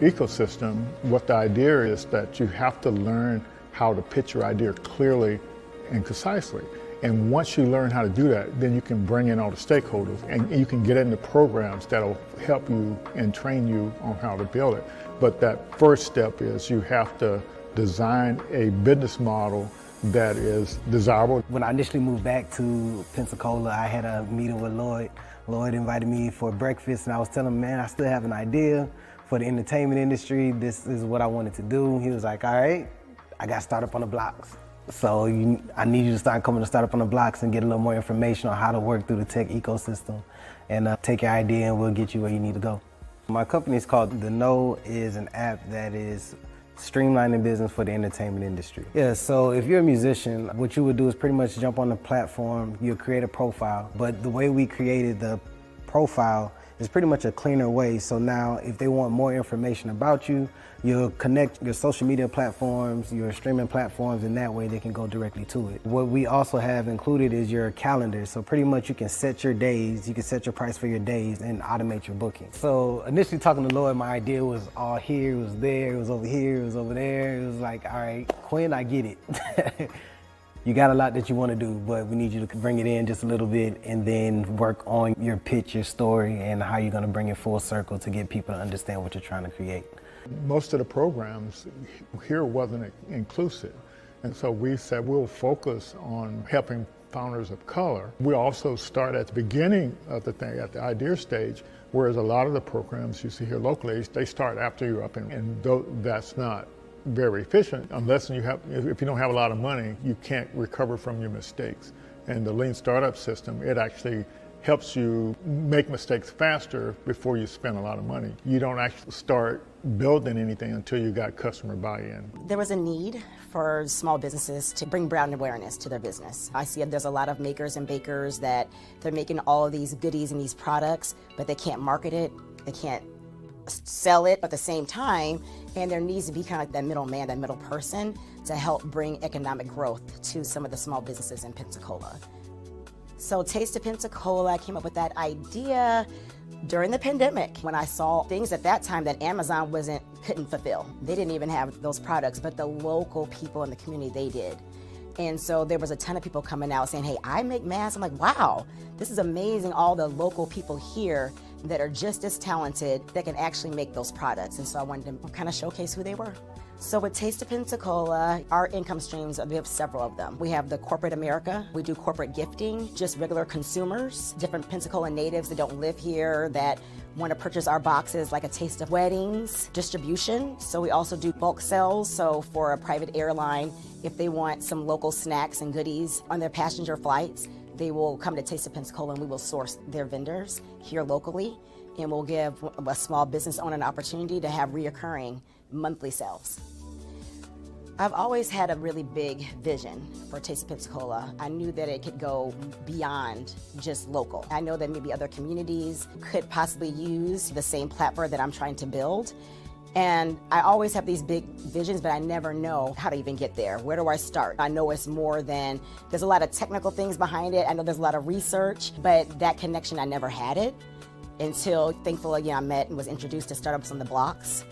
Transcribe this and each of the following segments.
ecosystem, what the idea is that you have to learn how to pitch your idea clearly and concisely. And once you learn how to do that, then you can bring in all the stakeholders and you can get into programs that'll help you and train you on how to build it. But that first step is you have to design a business model that is desirable. When I initially moved back to Pensacola, I had a meeting with Lloyd. Lloyd invited me for breakfast and I was telling him, man, I still have an idea for the entertainment industry. This is what I wanted to do. He was like, all right, I got started up on the blocks. So I need you to start coming to Startup on the Blocks and get a little more information on how to work through the tech ecosystem and take your idea and we'll get you where you need to go. My company is called The Know, is an app that is streamlining business for the entertainment industry. Yeah, so if you're a musician, what you would do is pretty much jump on the platform, you'll create a profile, but the way we created the profile is pretty much a cleaner way. So now if they want more information about you, you'll connect your social media platforms, your streaming platforms, and that way they can go directly to it. What we also have included is your calendar. So pretty much you can set your days, you can set your price for your days and automate your booking. So initially talking to Lloyd, my idea was all here, it was there, it was over here, it was over there. It was like, all right, Quinn, I get it. You got a lot that you want to do, but we need you to bring it in just a little bit and then work on your pitch, your story, and how you're going to bring it full circle to get people to understand what you're trying to create. Most of the programs here wasn't inclusive. And so we said we'll focus on helping founders of color. We also start at the beginning of the thing, at the idea stage, whereas a lot of the programs you see here locally, they start after you're up and that's not very efficient unless if you don't have a lot of money, you can't recover from your mistakes. And the lean startup system, it actually helps you make mistakes faster before you spend a lot of money. You don't actually start building anything until you got customer buy-in. There was a need for small businesses to bring brand awareness to their business. I see there's a lot of makers and bakers that they're making all of these goodies and these products, but they can't market it, they can't sell it at the same time, and there needs to be kind of like that middleman, that middle person to help bring economic growth to some of the small businesses in Pensacola. So Taste of Pensacola, I came up with that idea during the pandemic when I saw things at that time that Amazon couldn't fulfill. They didn't even have those products, but the local people in the community, they did. And so there was a ton of people coming out saying, hey, I make masks. I'm like, wow, this is amazing. All the local people here that are just as talented that can actually make those products. And so I wanted to kind of showcase who they were. So with Taste of Pensacola, our income streams, we have several of them. We have the corporate America, we do corporate gifting, just regular consumers, different Pensacola natives that don't live here that want to purchase our boxes, like a taste of weddings, distribution. So we also do bulk sales. So for a private airline, if they want some local snacks and goodies on their passenger flights, they will come to Taste of Pensacola and we will source their vendors here locally. And we'll give a small business owner an opportunity to have reoccurring monthly sales. I've always had a really big vision for Taste of Pensacola. I knew that it could go beyond just local. I know that maybe other communities could possibly use the same platform that I'm trying to build. And I always have these big visions, but I never know how to even get there. Where do I start? I know it's more than, there's a lot of technical things behind it. I know there's a lot of research, but that connection, I never had it until, thankfully, I met and was introduced to Startups on the Blocks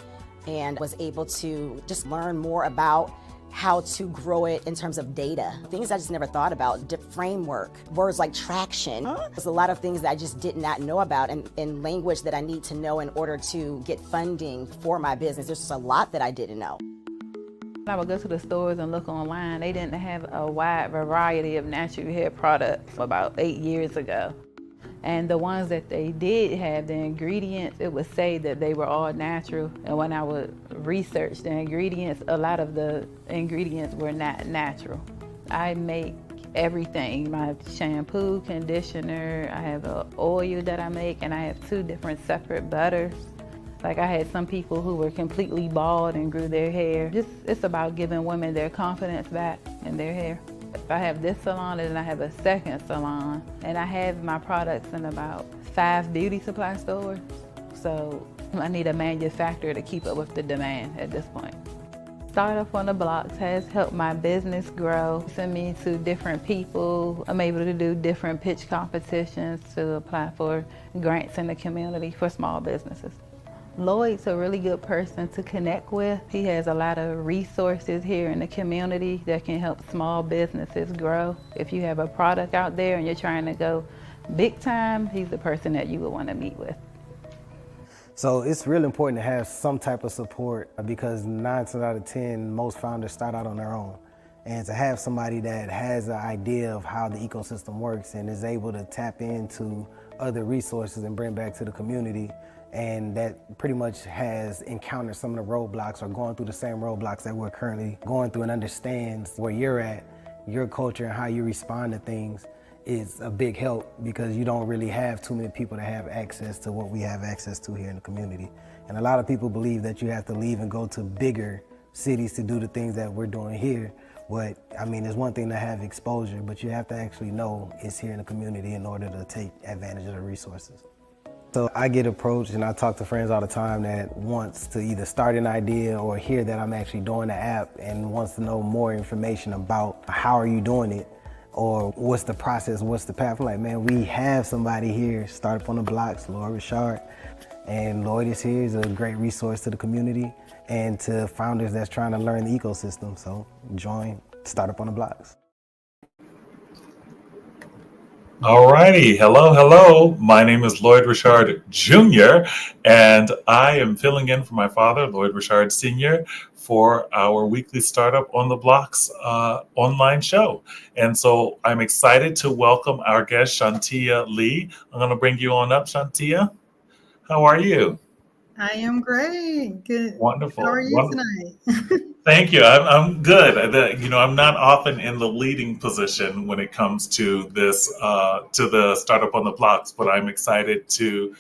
and was able to just learn more about how to grow it in terms of data. Things I just never thought about, framework, words like traction. There's a lot of things that I just did not know about and language that I need to know in order to get funding for my business. There's just a lot that I didn't know. I would go to the stores and look online. They didn't have a wide variety of natural hair products about 8 years ago. And the ones that they did have, the ingredients, it would say that they were all natural. And when I would research the ingredients, a lot of the ingredients were not natural. I make everything, my shampoo, conditioner, I have an oil that I make, and I have 2 different separate butters. Like I had some people who were completely bald and grew their hair. It's about giving women their confidence back in their hair. I have this salon and then I have a second salon, and I have my products in about 5 beauty supply stores. So I need a manufacturer to keep up with the demand at this point. Startup on the Blocks has helped my business grow. Send me to different people. I'm able to do different pitch competitions to apply for grants in the community for small businesses. Lloyd's a really good person to connect with. He has a lot of resources here in the community that can help small businesses grow. If you have a product out there and you're trying to go big time, he's the person that you would want to meet with. So it's really important to have some type of support because 9 times out of 10, most founders start out on their own. And to have somebody that has an idea of how the ecosystem works and is able to tap into other resources and bring back to the community, and that pretty much has encountered some of the roadblocks or going through the same roadblocks that we're currently going through and understands where you're at, your culture and how you respond to things, is a big help because you don't really have too many people that have access to what we have access to here in the community. And a lot of people believe that you have to leave and go to bigger cities to do the things that we're doing here. But I mean, it's one thing to have exposure, but you have to actually know it's here in the community in order to take advantage of the resources. So I get approached and I talk to friends all the time that wants to either start an idea or hear that I'm actually doing the app and wants to know more information about how are you doing it or what's the process, what's the path. I'm like, man, we have somebody here, Startup on the Blocks, Lloyd Richard. And Lloyd is here, he's a great resource to the community and to founders that's trying to learn the ecosystem. So join Startup on the Blocks. All righty. Hello. My name is Lloyd Richard Jr., and I am filling in for my father, Lloyd Richard Sr., for our weekly Startup on the Blocks online show. And so I'm excited to welcome our guest, Shawntia Lee. I'm going to bring you on up, Shawntia. How are you? I am great. Good. Wonderful. How are you tonight? Thank you. I'm good. I'm not often in the leading position when it comes to this, to the Startup on the Blocks, but I'm excited to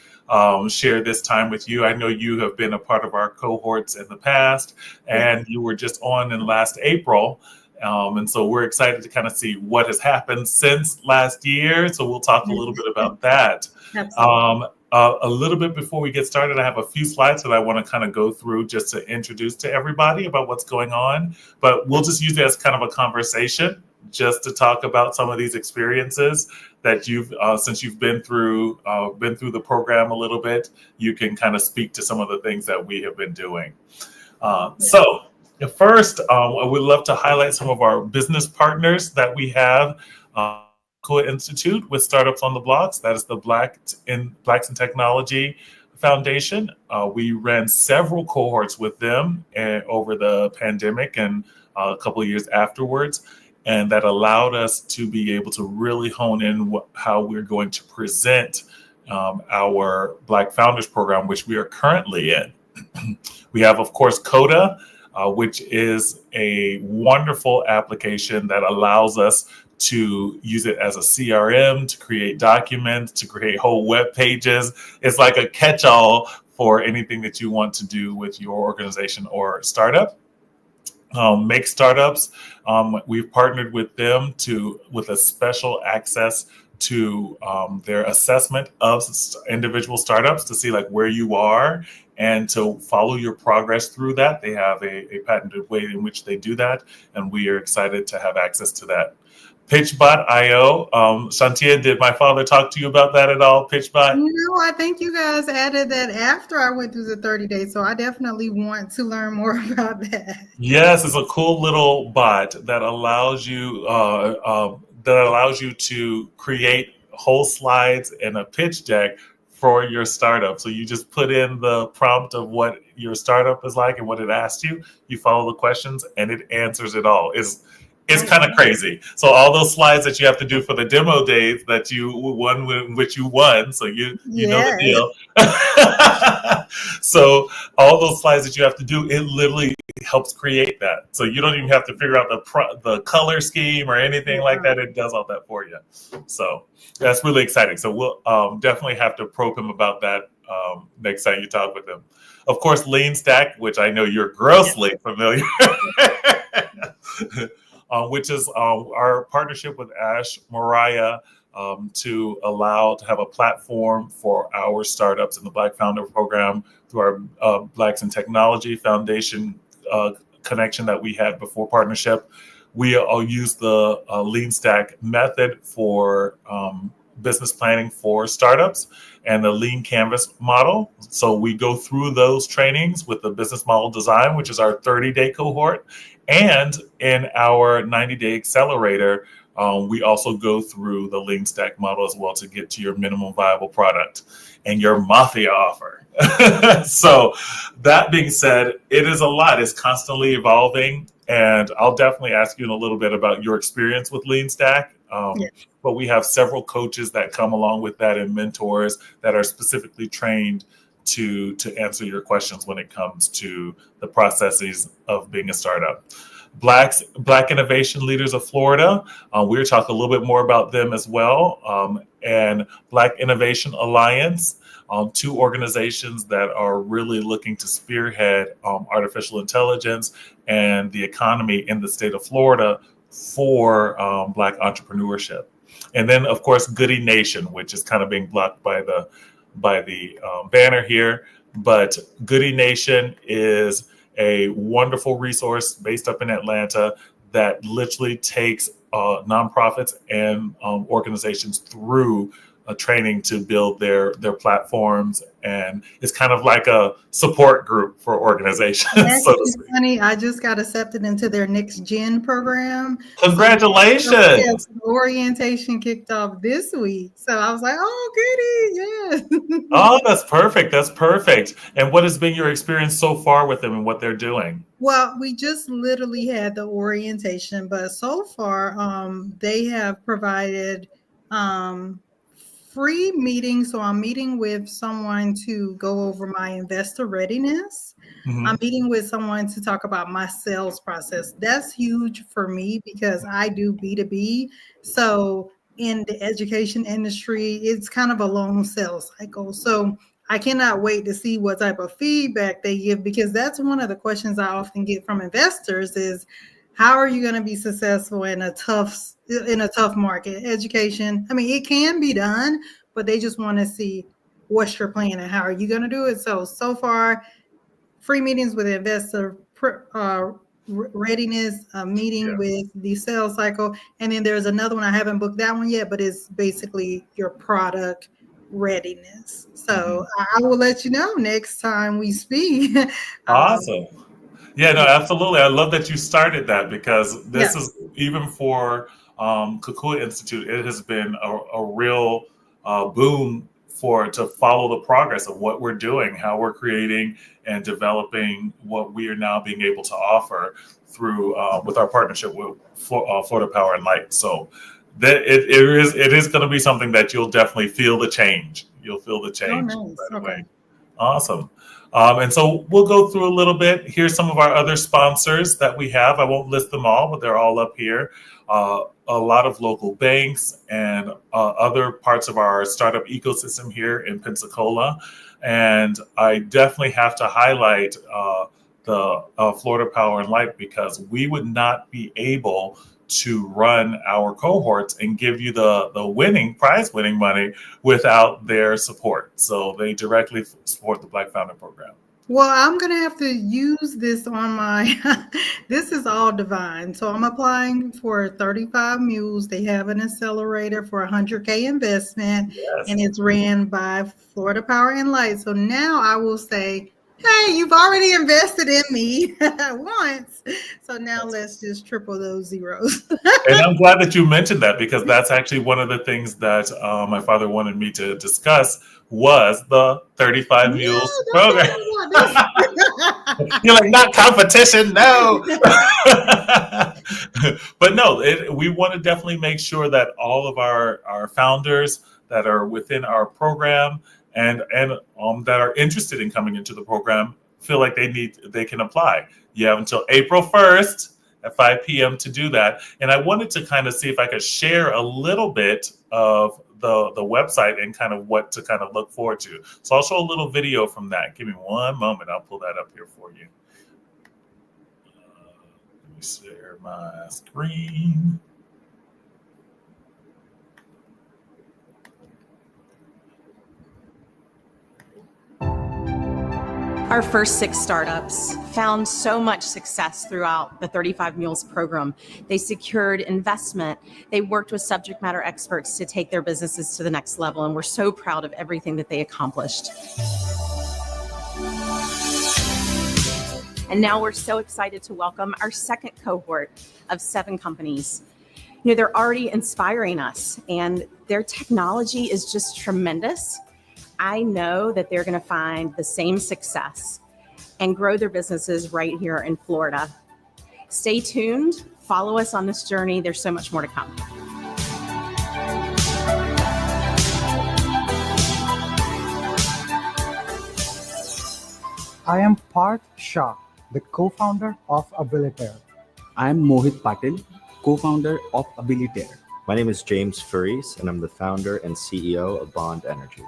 share this time with you. I know you have been a part of our cohorts in the past, and you were just on in last April. And so we're excited to kind of see what has happened since last year. So we'll talk a little bit about that. Absolutely. A little bit before we get started, I have a few slides that I want to kind of go through just to introduce to everybody about what's going on. But we'll just use it as kind of a conversation just to talk about some of these experiences that you've, since you've been through the program a little bit, you can kind of speak to some of the things that we have been doing. So first, I would love to highlight some of our business partners that we have. Institute with Startups on the Blocks. That is the Blacks in Technology Foundation. We ran several cohorts with them over the pandemic and a couple of years afterwards, and that allowed us to be able to really hone in how we're going to present our Black Founders Program, which we are currently in. We have, of course, CODA, which is a wonderful application that allows us to use it as a CRM, to create documents, to create whole web pages. It's like a catch-all for anything that you want to do with your organization or startup. Make Startups, we've partnered with them with a special access to their assessment of individual startups to see like where you are and to follow your progress through that. They have a patented way in which they do that, and we are excited to have access to that. PitchBot.io. Shawntia, did my father talk to you about that at all, PitchBot? No, I think you guys added that after I went through the 30 days, so I definitely want to learn more about that. Yes, it's a cool little bot that allows you to create whole slides and a pitch deck for your startup. So you just put in the prompt of what your startup is like and what it asks you. You follow the questions, and it answers it all. It's kind of crazy. So all those slides that you have to do for the demo days that you won, which you won, so you know the deal. So all those slides that you have to do, it literally helps create that. So you don't even have to figure out the color scheme or anything like that. It does all that for you. So that's really exciting. So we'll definitely have to probe him about that next time you talk with him. Of course, Lean Stack, which I know you're grossly familiar. Which is our partnership with Ash Mariah to have a platform for our startups in the Black Founder Program through our Blacks in Technology Foundation connection that we had before partnership. We all use the Lean Stack method for business planning for startups and the lean canvas model. So we go through those trainings with the business model design, which is our 30-day cohort. And in our 90-day accelerator, we also go through the lean stack model as well to get to your minimum viable product and your mafia offer. So that being said, it is a lot. It's constantly evolving. And I'll definitely ask you in a little bit about your experience with lean stack. Yeah. But we have several coaches that come along with that and mentors that are specifically trained to answer your questions when it comes to the processes of being a startup. Black Innovation Leaders of Florida, we're talking a little bit more about them as well. And Black Innovation Alliance, two organizations that are really looking to spearhead artificial intelligence and the economy in the state of Florida for Black entrepreneurship. And then, of course, Goody Nation, which is kind of being blocked by the banner here. But Goody Nation is a wonderful resource based up in Atlanta that literally takes nonprofits and organizations through a training to build their platforms, and it's kind of like a support group for organizations. So to speak. Funny, I just got accepted into their Next Gen program. Congratulations! So, yes, orientation kicked off this week, so I was like, "Oh, goody, yes." Oh, that's perfect. That's perfect. And what has been your experience so far with them and what they're doing? Well, we just literally had the orientation, but so far, they have provided free meetings. So I'm meeting with someone to go over my investor readiness. Mm-hmm. I'm meeting with someone to talk about my sales process. That's huge for me because I do B2B. So in the education industry, it's kind of a long sales cycle. So I cannot wait to see what type of feedback they give, because that's one of the questions I often get from investors is, how are you going to be successful in a tough market? Education, I mean, it can be done, but they just want to see what's your plan and how are you going to do it. So far, free meetings with investor readiness, meeting with the sales cycle. And then there's another one, I haven't booked that one yet, but it's basically your product readiness. So I will let you know next time we speak. Awesome. Yeah, no, absolutely. I love that you started that, because this is, even for Kukui Institute, it has been a real boom to follow the progress of what we're doing, how we're creating and developing what we are now being able to offer through with our partnership with Florida Power and Light. So that it is going to be something that you'll definitely feel the change. You'll feel the change right away. Awesome. And so we'll go through a little bit. Here's some of our other sponsors that we have. I won't list them all, but they're all up here. A lot of local banks and other parts of our startup ecosystem here in Pensacola. And I definitely have to highlight the Florida Power and Light, because we would not be able to run our cohorts and give you the prize winning money without their support. So they directly support the Black Founder program. Well, I'm going to have to use this on my, this is all divine. So I'm applying for 35 Mules. They have an accelerator for $100K investment, and it's ran by Florida Power and Light. So now I will say, hey, you've already invested in me once. So now let's just triple those zeros. And I'm glad that you mentioned that, because that's actually one of the things that my father wanted me to discuss was the 35 Mules program. You're like, not competition, no. But no, we want to definitely make sure that all of our founders that are within our program and that are interested in coming into the program feel like they can apply. You have until April 1st at 5 p.m. to do that. And I wanted to kind of see if I could share a little bit of the website and kind of what to kind of look forward to. So I'll show a little video from that. Give me one moment. I'll pull that up here for you. Let me share my screen. Our first 6 startups found so much success throughout the 35 Mules program. They secured investment. They worked with subject matter experts to take their businesses to the next level, and we're so proud of everything that they accomplished. And now we're so excited to welcome our second cohort of 7 companies. You know, they're already inspiring us, and their technology is just tremendous. I know that they're going to find the same success and grow their businesses right here in Florida. Stay tuned. Follow us on this journey. There's so much more to come. I am Parth Shah, the co-founder of Abilitaire. I'm Mohit Patil, co-founder of Abilitaire. My name is James Faris, and I'm the founder and CEO of Bond Energy.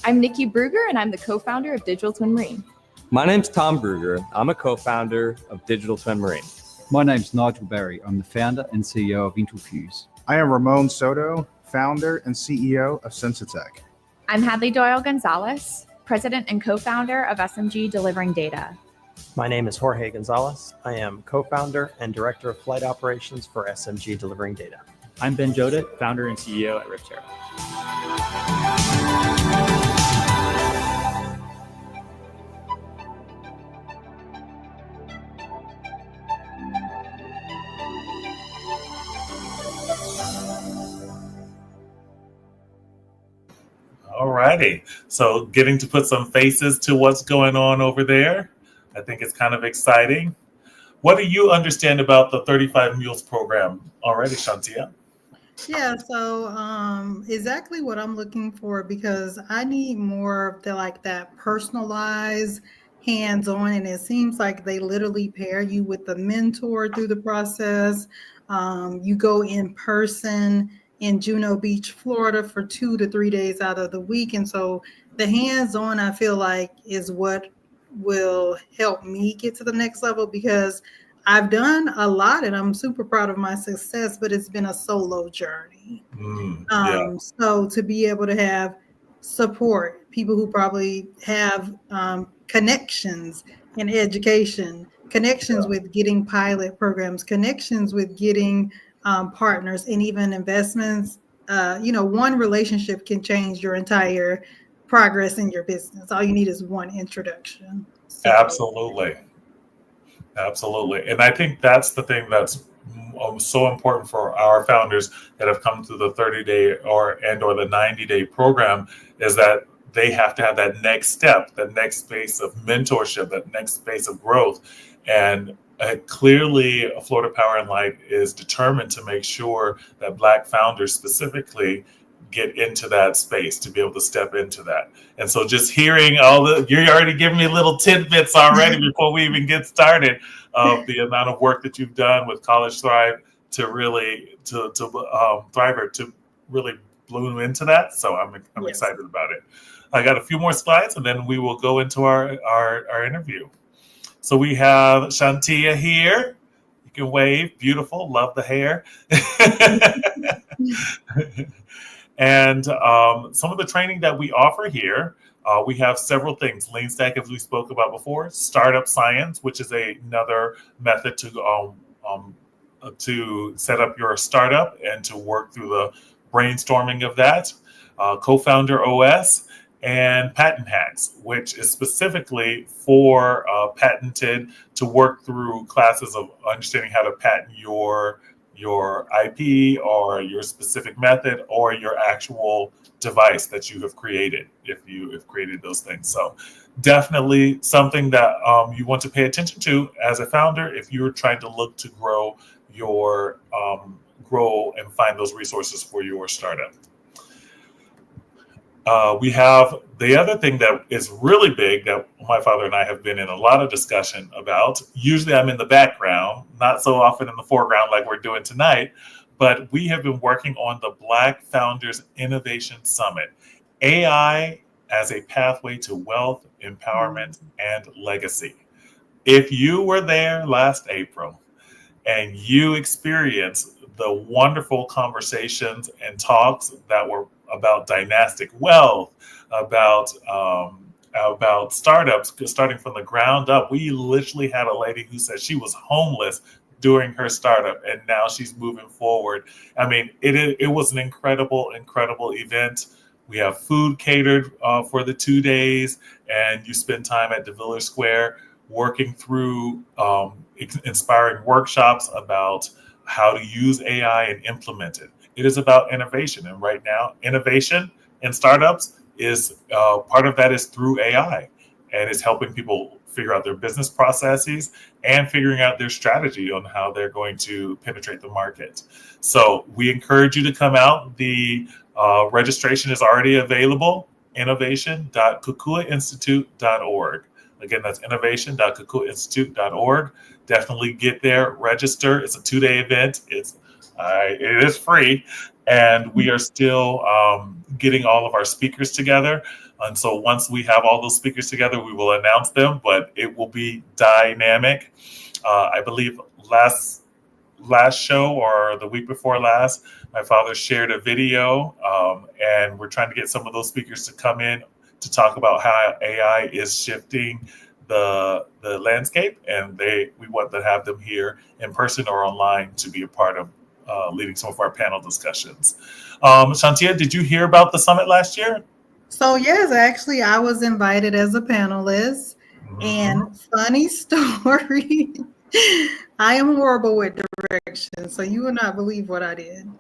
I'm Nikki Bruger, and I'm the co-founder of Digital Twin Marine. My name's Tom Bruger. I'm a co-founder of Digital Twin Marine. My name's Nigel Barry. I'm the founder and CEO of Intelfuse. I am Ramon Soto, founder and CEO of Sensitech. I'm Hadley Doyle Gonzalez, president and co-founder of SMG Delivering Data. My name is Jorge Gonzalez. I am co-founder and director of flight operations for SMG Delivering Data. I'm Ben Jodit, founder and CEO at Riptera. Alrighty, so getting to put some faces to what's going on over there, I think it's kind of exciting. What do you understand about the 35 Mules program already, Shawntia? Yeah, so exactly what I'm looking for, because I need more of the that personalized, hands-on, and it seems like they literally pair you with the mentor through the process. You go in person in Juno Beach, Florida for 2 to 3 days out of the week. And so the hands-on, I feel like, is what will help me get to the next level, because I've done a lot and I'm super proud of my success, but it's been a solo journey. So to be able to have support, people who probably have connections in education, connections with getting pilot programs, connections with getting partners, and even investments. One relationship can change your entire progress in your business. All you need is one introduction. So. Absolutely. And I think that's the thing that's so important for our founders that have come through the 30-day or the 90-day program, is that they have to have that next step, that next space of mentorship, that next space of growth. And clearly, Florida Power and Light is determined to make sure that Black founders specifically get into that space, to be able to step into that. And so just hearing you're already giving me little tidbits already before we even get started of the amount of work that you've done with College Thrive to really, Thriver to really bloom into that. So I'm excited about it. I got a few more slides and then we will go into our interview. So we have Shawntia here. You can wave. Beautiful. Love the hair. And some of the training that we offer here, we have several things. Lean Stack, as we spoke about before. Startup Science, which is another method to set up your startup and to work through the brainstorming of that. Co-founder OS. And Patent Hacks, which is specifically for patented, to work through classes of understanding how to patent your IP or your specific method or your actual device that you have created, if you have created those things. So definitely something that you want to pay attention to as a founder if you're trying to look to grow and find those resources for your startup. We have the other thing that is really big that my father and I have been in a lot of discussion about. Usually I'm in the background, not so often in the foreground like we're doing tonight, but we have been working on the Black Founders Innovation Summit, AI as a pathway to wealth, empowerment, and legacy. If you were there last April and you experienced the wonderful conversations and talks that were about dynastic wealth, about about startups starting from the ground up. We literally had a lady who said she was homeless during her startup, and now she's moving forward. I mean, it was an incredible event. We have food catered for the 2 days, and you spend time at DeVillers Square working through inspiring workshops about how to use AI and implement it. It is about innovation, and right now, innovation in startups is part of that is through AI, and it's helping people figure out their business processes and figuring out their strategy on how they're going to penetrate the market. So we encourage you to come out. The registration is already available, innovation.kukuainstitute.org. Again, that's innovation.kukuainstitute.org. Definitely get there, register. It's a 2-day event. It is free, and we are still getting all of our speakers together. And so once we have all those speakers together, we will announce them, but it will be dynamic. I believe last show or the week before last, my father shared a video, and we're trying to get some of those speakers to come in to talk about how AI is shifting the landscape, and we want to have them here in person or online to be a part of leading some of our panel discussions. Shawntia, did you hear about the summit last year? So yes, actually, I was invited as a panelist. And funny story, I am horrible with directions, so you will not believe what I did.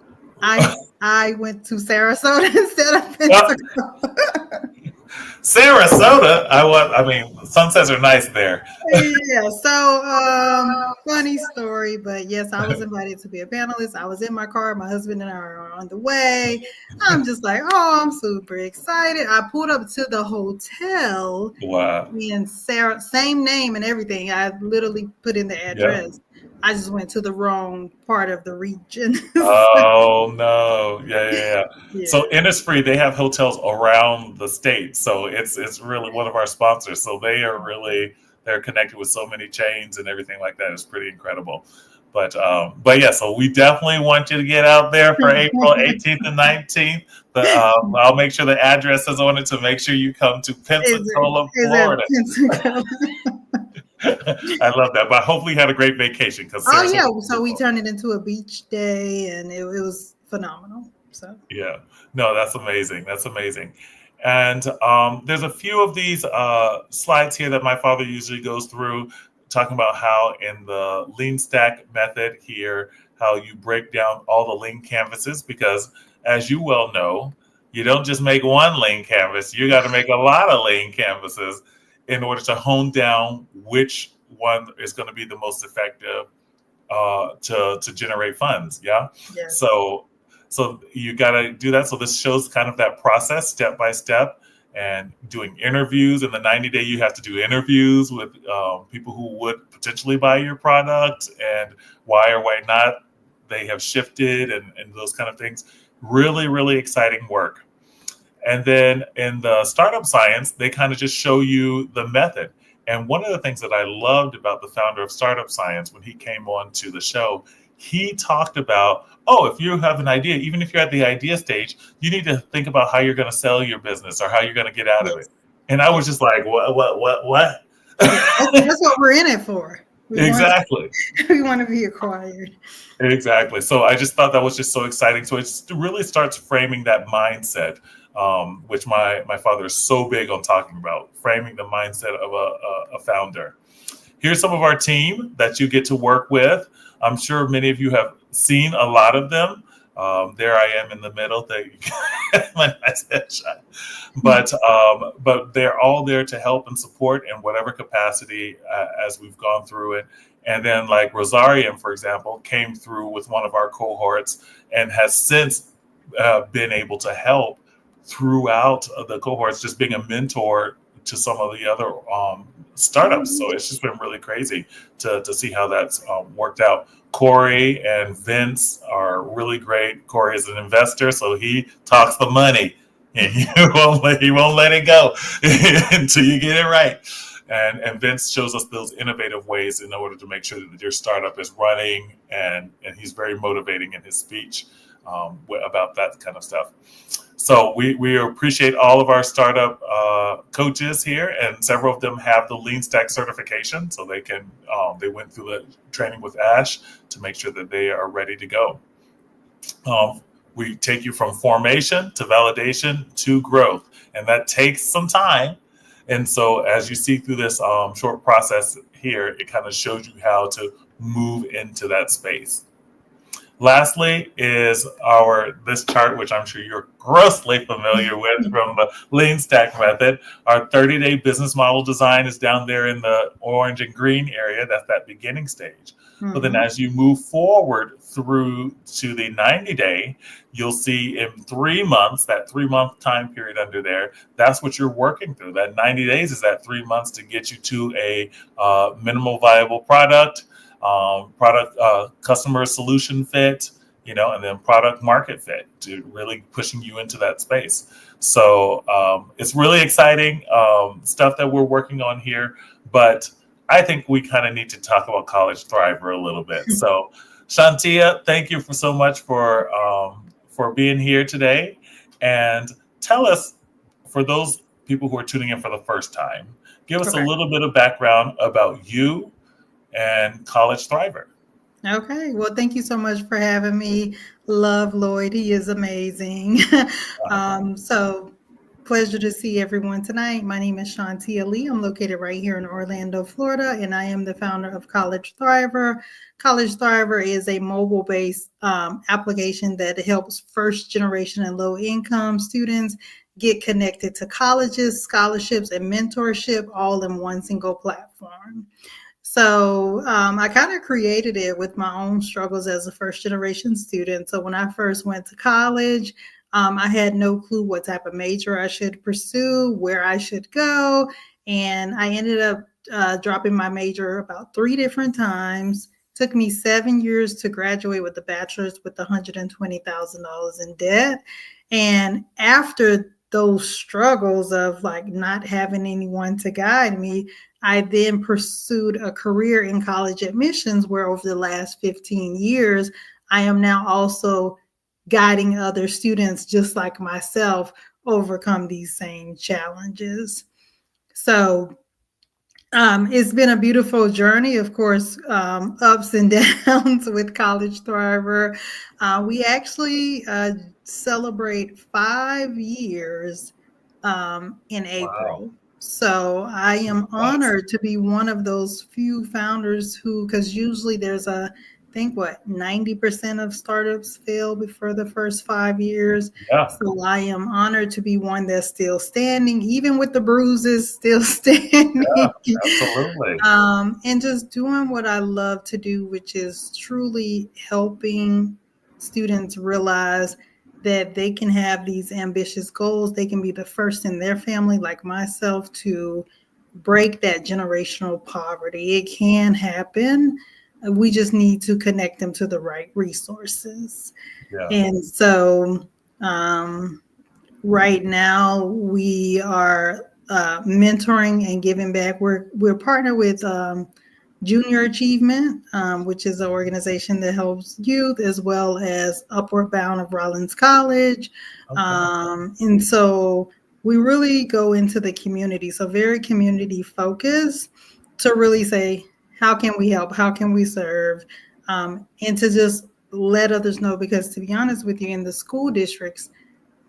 I went to Sarasota instead of Pensacola. Sarasota? I mean, sunsets are nice there. Yeah, so funny story, but yes, I was invited to be a panelist. I was in my car, my husband and I are on the way. I'm just like, oh, I'm super excited. I pulled up to the hotel. Wow. And Sarah, same name and everything. I literally put in the address. I just went to the wrong part of the region. Oh no. Yeah. So Innisfree, they have hotels around the state. So it's really one of our sponsors. So they're connected with so many chains and everything like that. It's pretty incredible. But yeah, so we definitely want you to get out there for April 18th and 19th. But I'll make sure the address is on it to make sure you come to Pensacola, Florida. I love that. But hopefully you had a great vacation. So we turned it into a beach day, and it was phenomenal. So yeah, no, that's amazing. That's amazing. And there's a few of these slides here that my father usually goes through, talking about how in the lean stack method here, how you break down all the lean canvases, because as you well know, you don't just make one lean canvas, you got to make a lot of lean canvases in order to hone down which one is going to be the most effective to generate funds. Yeah. So you got to do that. So this shows kind of that process step by step, and doing interviews. In the 90-day, you have to do interviews with people who would potentially buy your product, and why or why not they have shifted, and those kind of things. Really, really exciting work. And then in the startup science, they kind of just show you the method. And one of the things that I loved about the founder of Startup Science, when he came on to the show, he talked about, if you have an idea, even if you're at the idea stage, you need to think about how you're going to sell your business or how you're going to get out of it. And I was just like, what? That's what we're in it for. Exactly. We want to be acquired. Exactly. So I just thought that was just so exciting. So it really starts framing that mindset, which my father is so big on talking about, framing the mindset of a founder. Here's some of our team that you get to work with. I'm sure many of you have seen a lot of them. There I am in the middle. My nice headshot. But they're all there to help and support in whatever capacity as we've gone through it. And then like Rosarian, for example, came through with one of our cohorts and has since been able to help throughout the cohorts, just being a mentor to some of the other startups. So it's just been really crazy to see how that's worked out. Corey and Vince are really great. Corey is an investor, so he talks the money, and he won't let it go until you get it right. And Vince shows us those innovative ways in order to make sure that your startup is running, and he's very motivating in his speech. about that kind of stuff. So we appreciate all of our startup coaches here, and several of them have the Lean Stack certification, so they went through the training with Ash to make sure that they are ready to go. We take you from formation to validation to growth, and that takes some time. And so as you see through this short process here, it kind of shows you how to move into that space. Lastly is this chart, which I'm sure you're grossly familiar with from the Lean Stack method. Our 30-day business model design is down there in the orange and green area. That's that beginning stage. But then as you move forward through to the 90-day, you'll see in 3 months, that 3-month time period under there, that's what you're working through. That 90 days is that 3 months to get you to a minimal viable product, customer solution fit, and then product market fit, to really pushing you into that space. So it's really exciting stuff that we're working on here, but I think we kind of need to talk about College Thriver a little bit. So Shawntia, thank you so much for being here today, and tell us, for those people who are tuning in for the first time, give us a little bit of background about you and College Thriver. Okay. Well, thank you so much for having me. Love Lloyd. He is amazing. So pleasure to see everyone tonight. My name is Shawntia Lee. I'm located right here in Orlando, Florida, and I am the founder of College Thriver. College Thriver is a mobile-based application that helps first-generation and low-income students get connected to colleges, scholarships, and mentorship all in one single platform. So I kind of created it with my own struggles as a first-generation student. So when I first went to college, I had no clue what type of major I should pursue, where I should go. And I ended up dropping my major about 3 different times. Took me 7 years to graduate with a bachelor's with $120,000 in debt. And after those struggles of like not having anyone to guide me, I then pursued a career in college admissions, where over the last 15 years, I am now also guiding other students just like myself overcome these same challenges. So it's been a beautiful journey, of course, ups and downs with College Thriver. We actually celebrate 5 years in April. Wow. So I am honored to be one of those few founders who, because usually there's I think 90% of startups fail before the first 5 years. Yeah. So I am honored to be one that's still standing, even with the bruises, still standing. Yeah, absolutely. And just doing what I love to do, which is truly helping students realize that they can have these ambitious goals. They can be the first in their family, like myself, to break that generational poverty. It can happen. We just need to connect them to the right resources. Yeah. And so right now we are mentoring and giving back. We're partnered with Junior Achievement, which is an organization that helps youth, as well as Upward Bound of Rollins College. Okay. And so we really go into the community. So very community focused, to really say, how can we help? How can we serve? And to just let others know, because to be honest with you, in the school districts,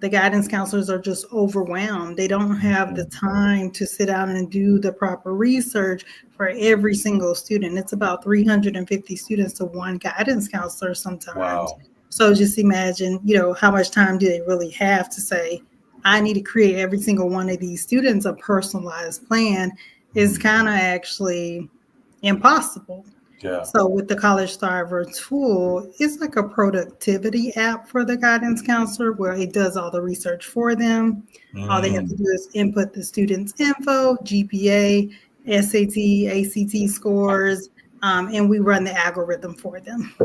the guidance counselors are just overwhelmed. They don't have the time to sit down and do the proper research for every single student. It's about 350 students to one guidance counselor sometimes. Wow. So just imagine, how much time do they really have to say, I need to create every single one of these students a personalized plan. Is kind of actually impossible. Yeah. So with the College Thriver tool, it's like a productivity app for the guidance counselor, where it does all the research for them. All they have to do is input the student's info, GPA, SAT, ACT scores, and we run the algorithm for them.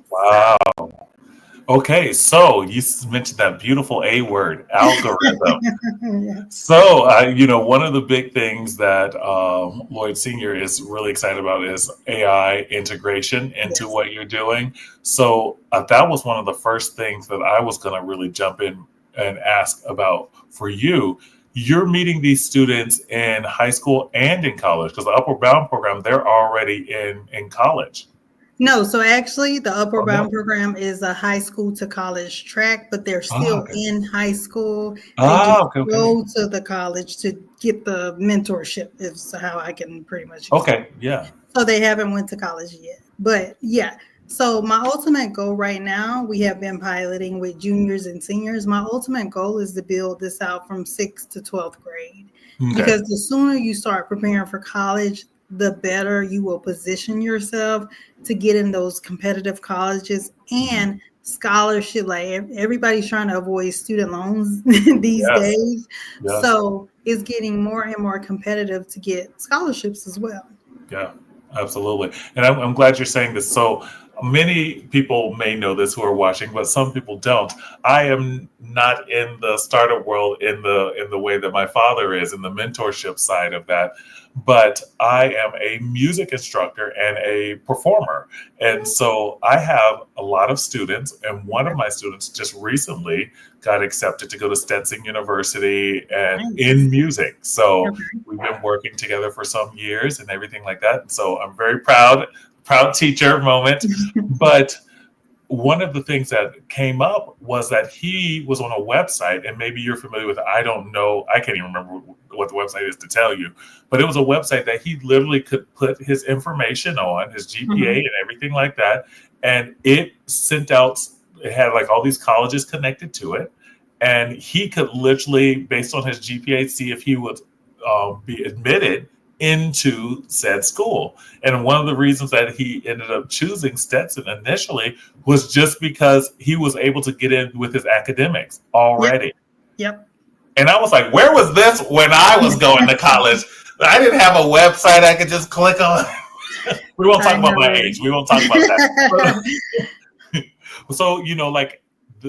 Wow. Okay, so you mentioned that beautiful A word, algorithm. Yeah. So, one of the big things that Lloyd Senior is really excited about is AI integration into Yes. what you're doing. So that was one of the first things that I was going to really jump in and ask about for you. You're meeting these students in high school and in college because the Upward Bound program, they're already in college. No, so actually, the Oh, Upward no. Bound program is a high school to college track, but they're Ah, still okay. in high school. They Ah, just okay, okay. go to the college to get the mentorship, is how I can pretty much explain. Okay, yeah. So they haven't went to college yet. But yeah, so my ultimate goal right now, we have been piloting with juniors and seniors. My ultimate goal is to build this out from 6th to 12th grade. Okay. Because the sooner you start preparing for college, the better you will position yourself to get in those competitive colleges and scholarship. Like everybody's trying to avoid student loans these Yes. days. Yes. So it's getting more and more competitive to get scholarships as well. Yeah, absolutely. And I'm glad you're saying this. So many people may know this who are watching, but some people don't. I am not in the startup world in the way that my father is, in the mentorship side of that. But I am a music instructor and a performer. And so I have a lot of students, and one of my students just recently got accepted to go to Stetson University and in music. So we've been working together for some years and everything like that. So I'm very proud teacher moment. But one of the things that came up was that he was on a website, and maybe you're familiar with it. I don't know. I can't even remember what the website is to tell you, but it was a website that he literally could put his information on, his GPA and everything like that. And it sent out, it had like all these colleges connected to it. And he could literally, based on his GPA, see if he would be admitted into said school. And one of the reasons that he ended up choosing Stetson initially was just because he was able to get in with his academics already. Yep. And I was like, where was this when I was going to college? I didn't have a website I could just click on. We won't talk about my age. We won't talk about that. So,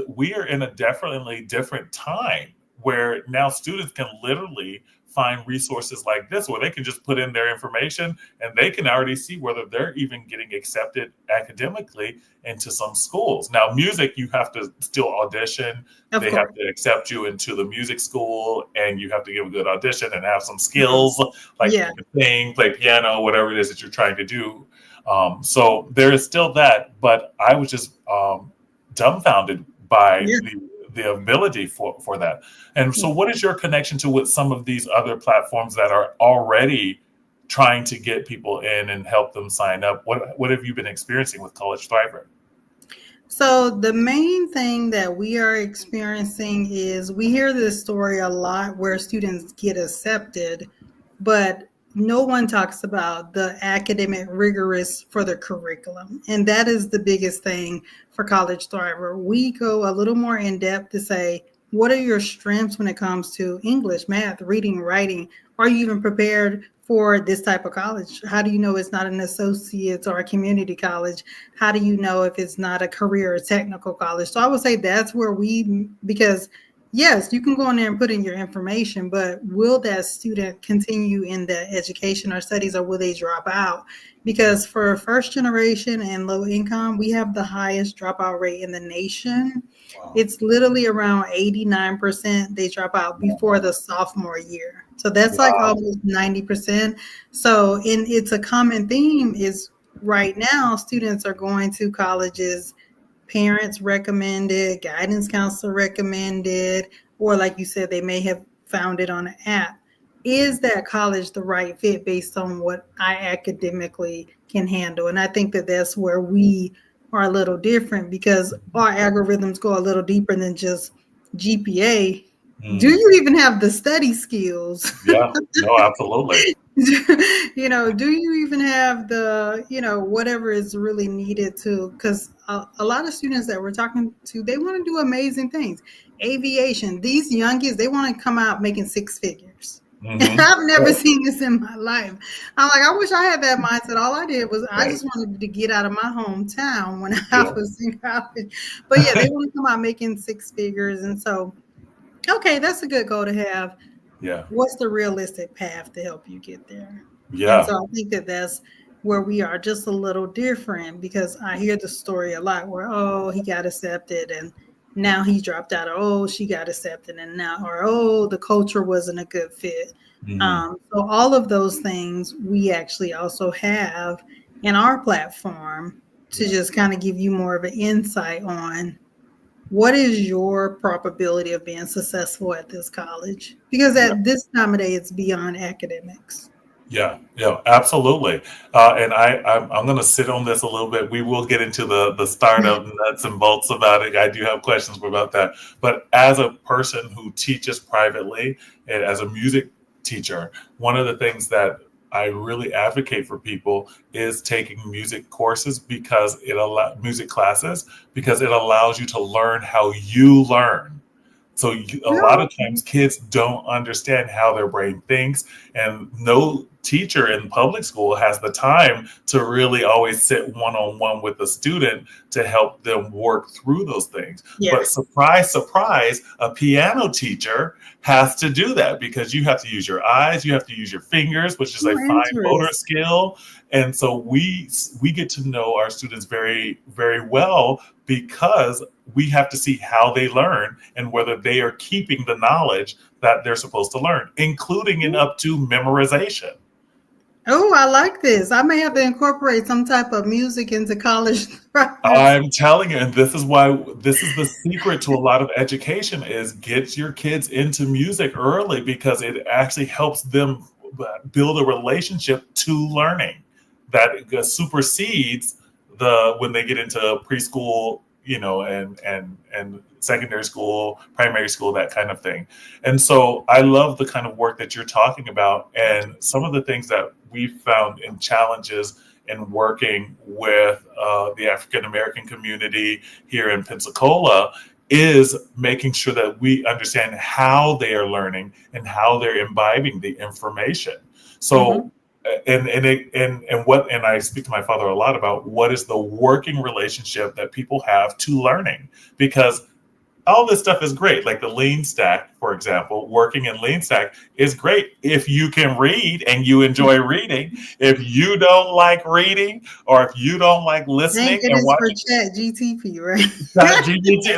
we are in a definitely different time where now students can literally find resources like this where they can just put in their information and they can already see whether they're even getting accepted academically into some schools. Now, music, you have to still audition. They have to accept you into the music school, and you have to give a good audition and have some skills, like you can sing, play piano, whatever it is that you're trying to do. So there is still that, but I was just dumbfounded by the ability for that. And so what is your connection to with some of these other platforms that are already trying to get people in and help them sign up? What have you been experiencing with College Thriver? So the main thing that we are experiencing is we hear this story a lot where students get accepted, but no one talks about the academic rigorous for the curriculum. And that is the biggest thing for College Thriver. We go a little more in depth to say, what are your strengths when it comes to English, math, reading, writing? Are you even prepared for this type of college? How do you know it's not an associate's or a community college? How do you know if it's not a career or technical college? So I would say that's where because yes, you can go in there and put in your information, but will that student continue in the education or studies, or will they drop out? Because for first generation and low income, we have the highest dropout rate in the nation. Wow. It's literally around 89% they drop out before the sophomore year. So that's like almost 90%. So it's a common theme is right now students are going to colleges parents recommended, guidance counselor recommended, or like you said, they may have found it on an app. Is that college the right fit based on what I academically can handle? And I think that that's where we are a little different because our algorithms go a little deeper than just GPA. Do you even have the study skills? Yeah, no, absolutely. Do you even have the, whatever is really needed to, because a lot of students that we're talking to, they want to do amazing things. Aviation, these young kids, they want to come out making six figures. Mm-hmm. I've never seen this in my life. I'm like, I wish I had that mindset. All I did was I just wanted to get out of my hometown when I was in college. But yeah, they want to come out making six figures. And so, okay, that's a good goal to have. Yeah. What's the realistic path to help you get there? Yeah. And so I think that that's where we are just a little different, because I hear the story a lot where, oh, he got accepted and now he dropped out, or oh, she got accepted and now, or oh, the culture wasn't a good fit. Mm-hmm. So all of those things we actually also have in our platform to just kind of give you more of an insight on what is your probability of being successful at this college? Because at this time of day, it's beyond academics. Yeah, absolutely. And I'm going to sit on this a little bit. We will get into the startup nuts and bolts about it. I do have questions about that. But as a person who teaches privately and as a music teacher, one of the things that I really advocate for people is taking music courses because music classes, because it allows you to learn how you learn. So a lot of times kids don't understand how their brain thinks, and no teacher in public school has the time to really always sit one-on-one with the student to help them work through those things. Yeah. But surprise, surprise, a piano teacher has to do that because you have to use your eyes, you have to use your fingers, which is a fine motor skill. And so we get to know our students very, very well because we have to see how they learn and whether they are keeping the knowledge that they're supposed to learn, including and up to memorization. Oh, I like this. I may have to incorporate some type of music into college. I'm telling you, and this is the secret to a lot of education is get your kids into music early because it actually helps them build a relationship to learning that supersedes when they get into preschool, and secondary school, primary school, that kind of thing. And so I love the kind of work that you're talking about, and some of the things that we found in challenges in working with the African American community here in Pensacola is making sure that we understand how they are learning and how they're imbibing the information. So and I speak to my father a lot about what is the working relationship that people have to learning, because all this stuff is great. Like the lean stack, for example, working in lean stack is great if you can read and you enjoy reading. If you don't like reading, or if you don't like listening and watching for Chat GTP, right?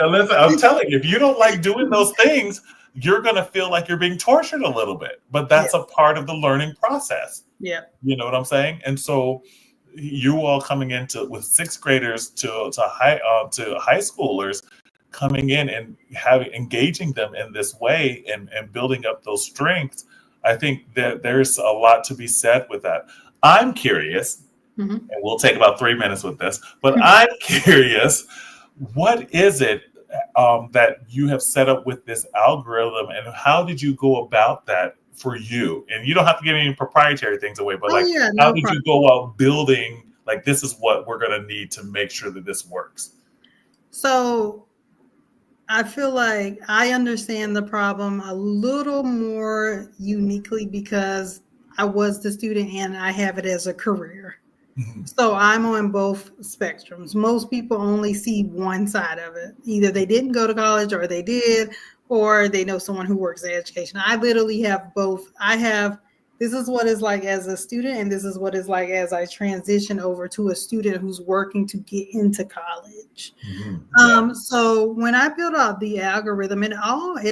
Listen, I'm telling you, if you don't like doing those things, you're going to feel like you're being tortured a little bit. But that's a part of the learning process. Yeah. You know what I'm saying? And so you all coming into with sixth graders to high schoolers, coming in and engaging them in this way and building up those strengths, I think that there's a lot to be said with that. I'm curious, and we'll take about 3 minutes with this, but I'm curious, what is it that you have set up with this algorithm, and how did you go about that for you? And you don't have to give any proprietary things away, but how did you go out building, like, this is what we're going to need to make sure that this works? So I feel like I understand the problem a little more uniquely because I was the student and I have it as a career. So I'm on both spectrums. Most people only see one side of it. Either they didn't go to college or they did, or they know someone who works in education. I literally have both. This is what it's like as a student, and this is what it's like as I transition over to a student who's working to get into college. So when I built out the algorithm, it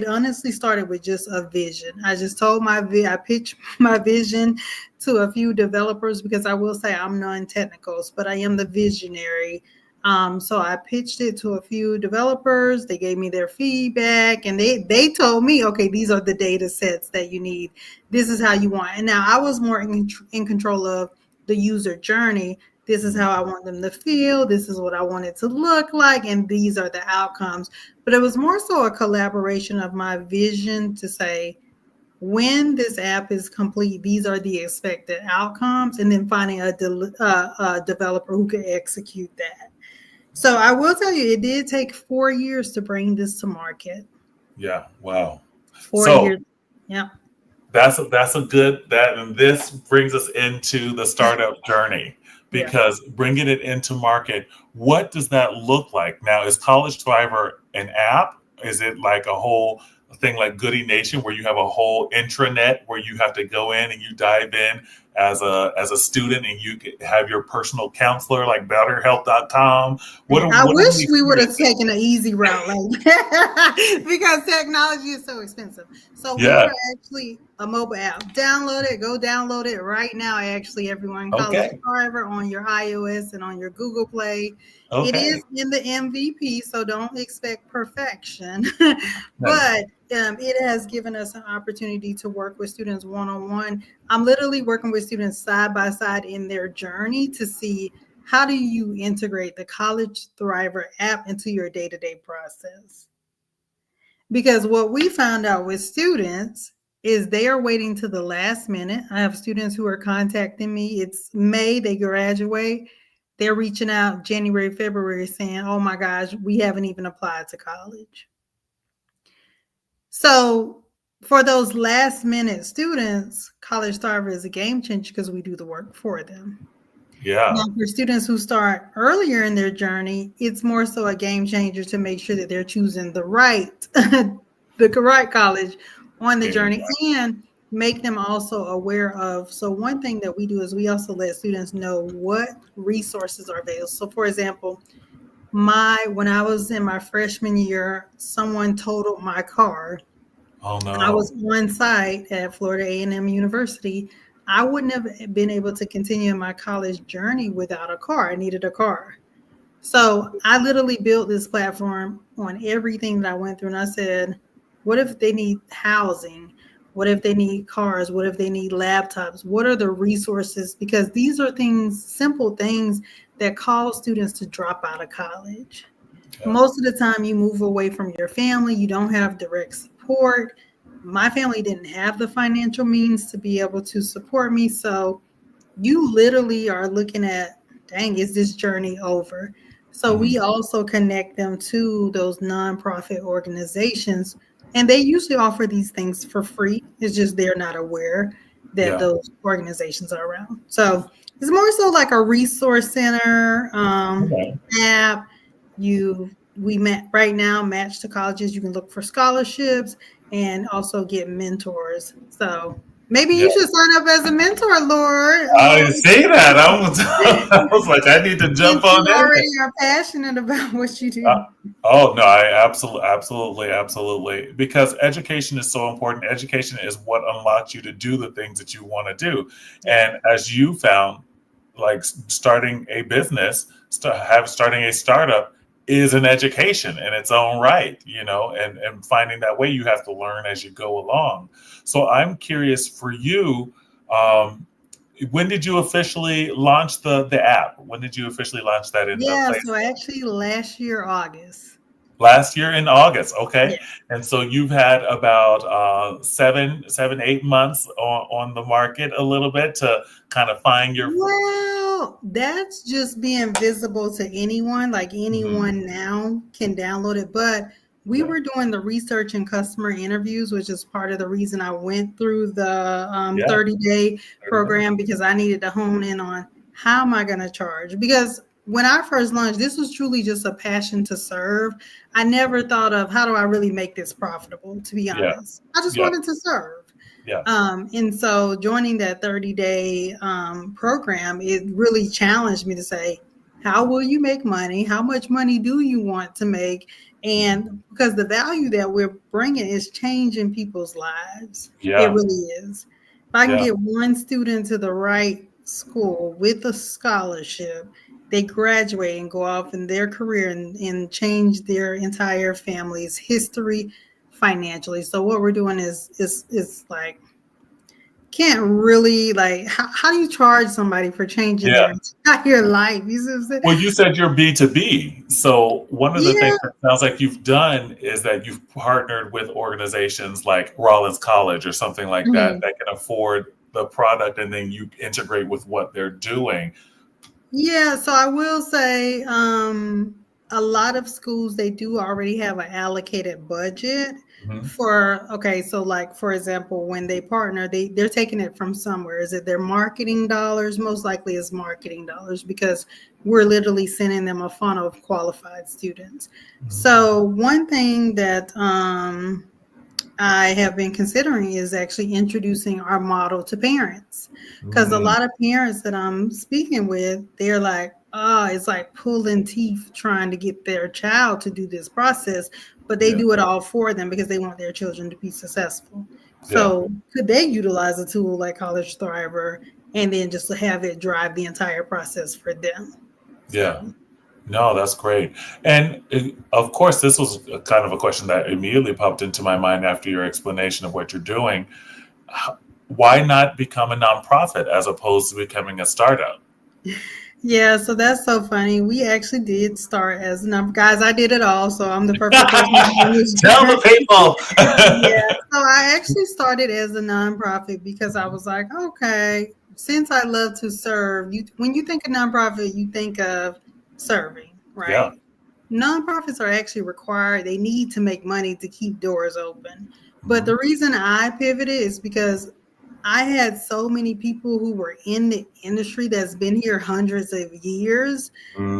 honestly started with just a vision. I just told I pitched my vision to a few developers, because I will say I'm non-technical, but I am the visionary. So I pitched it to a few developers. They gave me their feedback, and they told me, okay, these are the data sets that you need. This is how you want. And now I was more in control of the user journey. This is how I want them to feel. This is what I want it to look like. And these are the outcomes. But it was more so a collaboration of my vision to say, when this app is complete, these are the expected outcomes, and then finding a developer who can execute that. So I will tell you, it did take 4 years to bring this to market. Yeah. Wow. 4 years. Yeah. That's a good that, and this brings us into the startup journey because bringing it into market, what does that look like? Now, is College Thriver an app? Is it like a whole thing like Goody Nation where you have a whole intranet where you have to go in and you dive in as a student and you have your personal counselor like BetterHelp.com? I wish we would have taken an easy route, like because technology is so expensive. So we were actually a mobile app. Download it, go download it right now. Actually, everyone, College Thriver on your iOS and on your Google Play. It is in the MVP, so don't expect perfection, but it has given us an opportunity to work with students one-on-one. I'm literally working with students side by side in their journey to see how do you integrate the College Thriver app into your day-to-day process. Because what we found out with students is they are waiting to the last minute. I have students who are contacting me. It's May, they graduate. They're reaching out January, February saying, oh my gosh, we haven't even applied to college. So for those last minute students, College Thriver is a game changer because we do the work for them. Yeah. Now, for students who start earlier in their journey, it's more so a game changer to make sure that they're choosing the right college on the journey and make them also aware of. So one thing that we do is we also let students know what resources are available. So for example, when I was in my freshman year, someone totaled my car. Oh no. I was on site at Florida A&M University. I wouldn't have been able to continue my college journey without a car. I needed a car. So I literally built this platform on everything that I went through. And I said, what if they need housing? What if they need cars? What if they need laptops? What are the resources? Because these are things, simple things that cause students to drop out of college. Yeah. Most of the time you move away from your family, you don't have direct support. My family didn't have the financial means to be able to support me. So you literally are looking at, dang, is this journey over? So we also connect them to those nonprofit organizations, and they usually offer these things for free. It's just they're not aware that those organizations are around. So it's more so like a resource center app. Right now match to colleges. You can look for scholarships and also get mentors. So maybe you should sign up as a mentor, Lord. I see that. I was like, I need to jump on that. You already are passionate about what you do. Oh no, I absolutely. Because education is so important. Education is what unlocks you to do the things that you want to do. And as you found, like starting a business, starting a startup is an education in its own right, and finding that way you have to learn as you go along. So I'm curious for you, when did you officially launch the app? When did you officially launch that in the place? So actually last year, August. Last year in August, okay. Yeah. And so you've had about 8 months on the market a little bit to kind of find your... Well, that's just being visible to anyone. Like anyone now can download it. But we were doing the research and customer interviews, which is part of the reason I went through the 30-day program, because I needed to hone in on how am I going to charge? Because when I first launched, this was truly just a passion to serve. I never thought of how do I really make this profitable, to be honest. I just wanted to serve. Yeah. And so joining that 30-day program, it really challenged me to say, how will you make money? How much money do you want to make? And because the value that we're bringing is changing people's lives. Yeah. It really is. If I can get one student to the right school with a scholarship, they graduate and go off in their career and change their entire family's history financially. So what we're doing is like, can't really like, how do you charge somebody for changing their entire life? Well, you said you're B2B. So one of the things that sounds like you've done is that you've partnered with organizations like Rollins College or something like that can afford the product, and then you integrate with what they're doing. Yeah, so I will say a lot of schools, they do already have an allocated budget Mhm. for, okay, so like, for example, when they partner, they're taking it from somewhere. Is it their marketing dollars? Most likely it's marketing dollars, because we're literally sending them a funnel of qualified students. So one thing that I have been considering is actually introducing our model to parents, because a lot of parents that I'm speaking with, they're like, oh, it's like pulling teeth trying to get their child to do this process, but they do it all for them because they want their children to be successful. So could they utilize a tool like College Thriver and then just have it drive the entire process for them? Yeah. No, that's great. And of course, this was kind of a question that immediately popped into my mind after your explanation of what you're doing. Why not become a nonprofit as opposed to becoming a startup? Yeah, so that's so funny. We actually did start as guys. I did it all, so I'm the perfect person to do this. Tell the people. Yeah, so I actually started as a nonprofit because I was like, okay, since I love to serve, when you think of nonprofit, you think of serving, right? Yeah. Nonprofits are actually required. They need to make money to keep doors open. But the reason I pivoted is because I had so many people who were in the industry that's been here hundreds of years.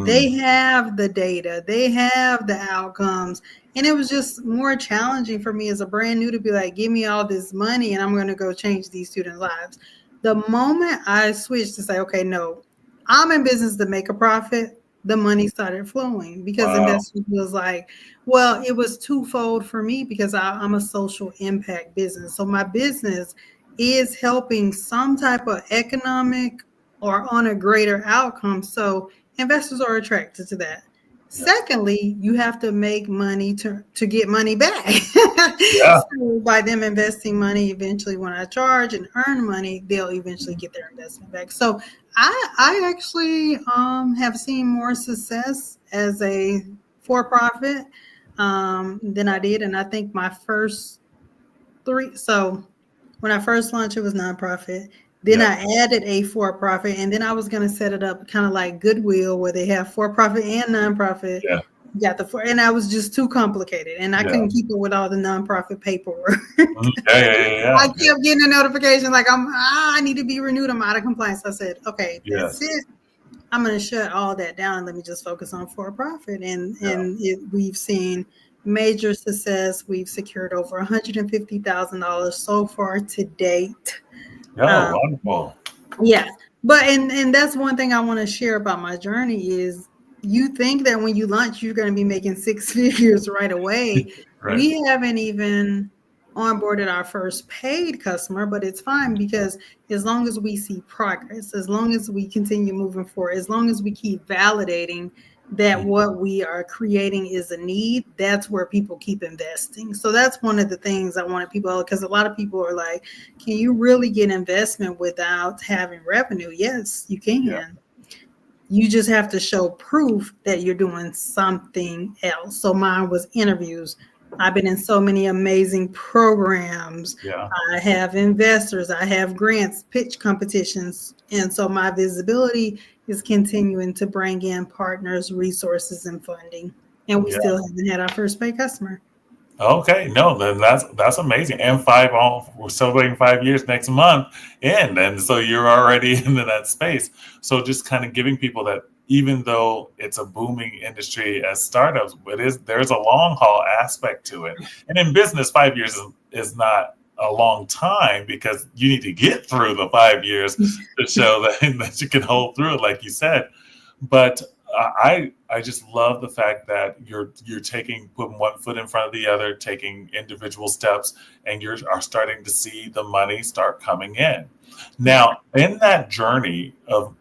They have the data, they have the outcomes. And it was just more challenging for me as a brand new to be like, give me all this money and I'm going to go change these students' lives. The moment I switched to say, okay, no, I'm in business to make a profit, the money started flowing because investors was like, well, it was twofold for me because I'm a social impact business. So my business is helping some type of economic or on a greater outcome. So investors are attracted to that. Secondly, you have to make money to get money back. So by them investing money, eventually when I charge and earn money, they'll eventually get their investment back. So I actually have seen more success as a for-profit than I did. And I think my first three, so when I first launched, it was nonprofit. Then I added a for-profit, and then I was going to set it up kind of like Goodwill, where they have for-profit and nonprofit. And I was just too complicated, and I couldn't keep up with all the nonprofit paperwork. I kept getting a notification like I need to be renewed. I'm out of compliance. I said, okay, that's it. I'm going to shut all that down. Let me just focus on for-profit, we've seen major success. We've secured over $150,000 so far to date. Wonderful. Yeah, but and that's one thing I want to share about my journey is you think that when you launch, you're going to be making six figures right away. We haven't even onboarded our first paid customer, but it's fine because as long as we see progress, as long as we continue moving forward, as long as we keep validating that what we are creating is a need, that's where people keep investing. So that's one of the things I wanted people, because a lot of people are like, can you really get investment without having revenue? Yes, you can. You just have to show proof that you're doing something else. So mine was interviews. I've been in so many amazing programs. I have investors, I have grants, pitch competitions. And so my visibility is continuing to bring in partners, resources, and funding. And we still haven't had our first paid customer. Okay, no, then that's amazing. And we're celebrating 5 years next month, and so you're already into that space. So just kind of giving people that even though it's a booming industry as startups, there's a long haul aspect to it. And in business, 5 years is not a long time because you need to get through the 5 years to show that you can hold through it, like you said. But I just love the fact that you're putting one foot in front of the other, taking individual steps, and you are starting to see the money start coming in. Now, in that journey of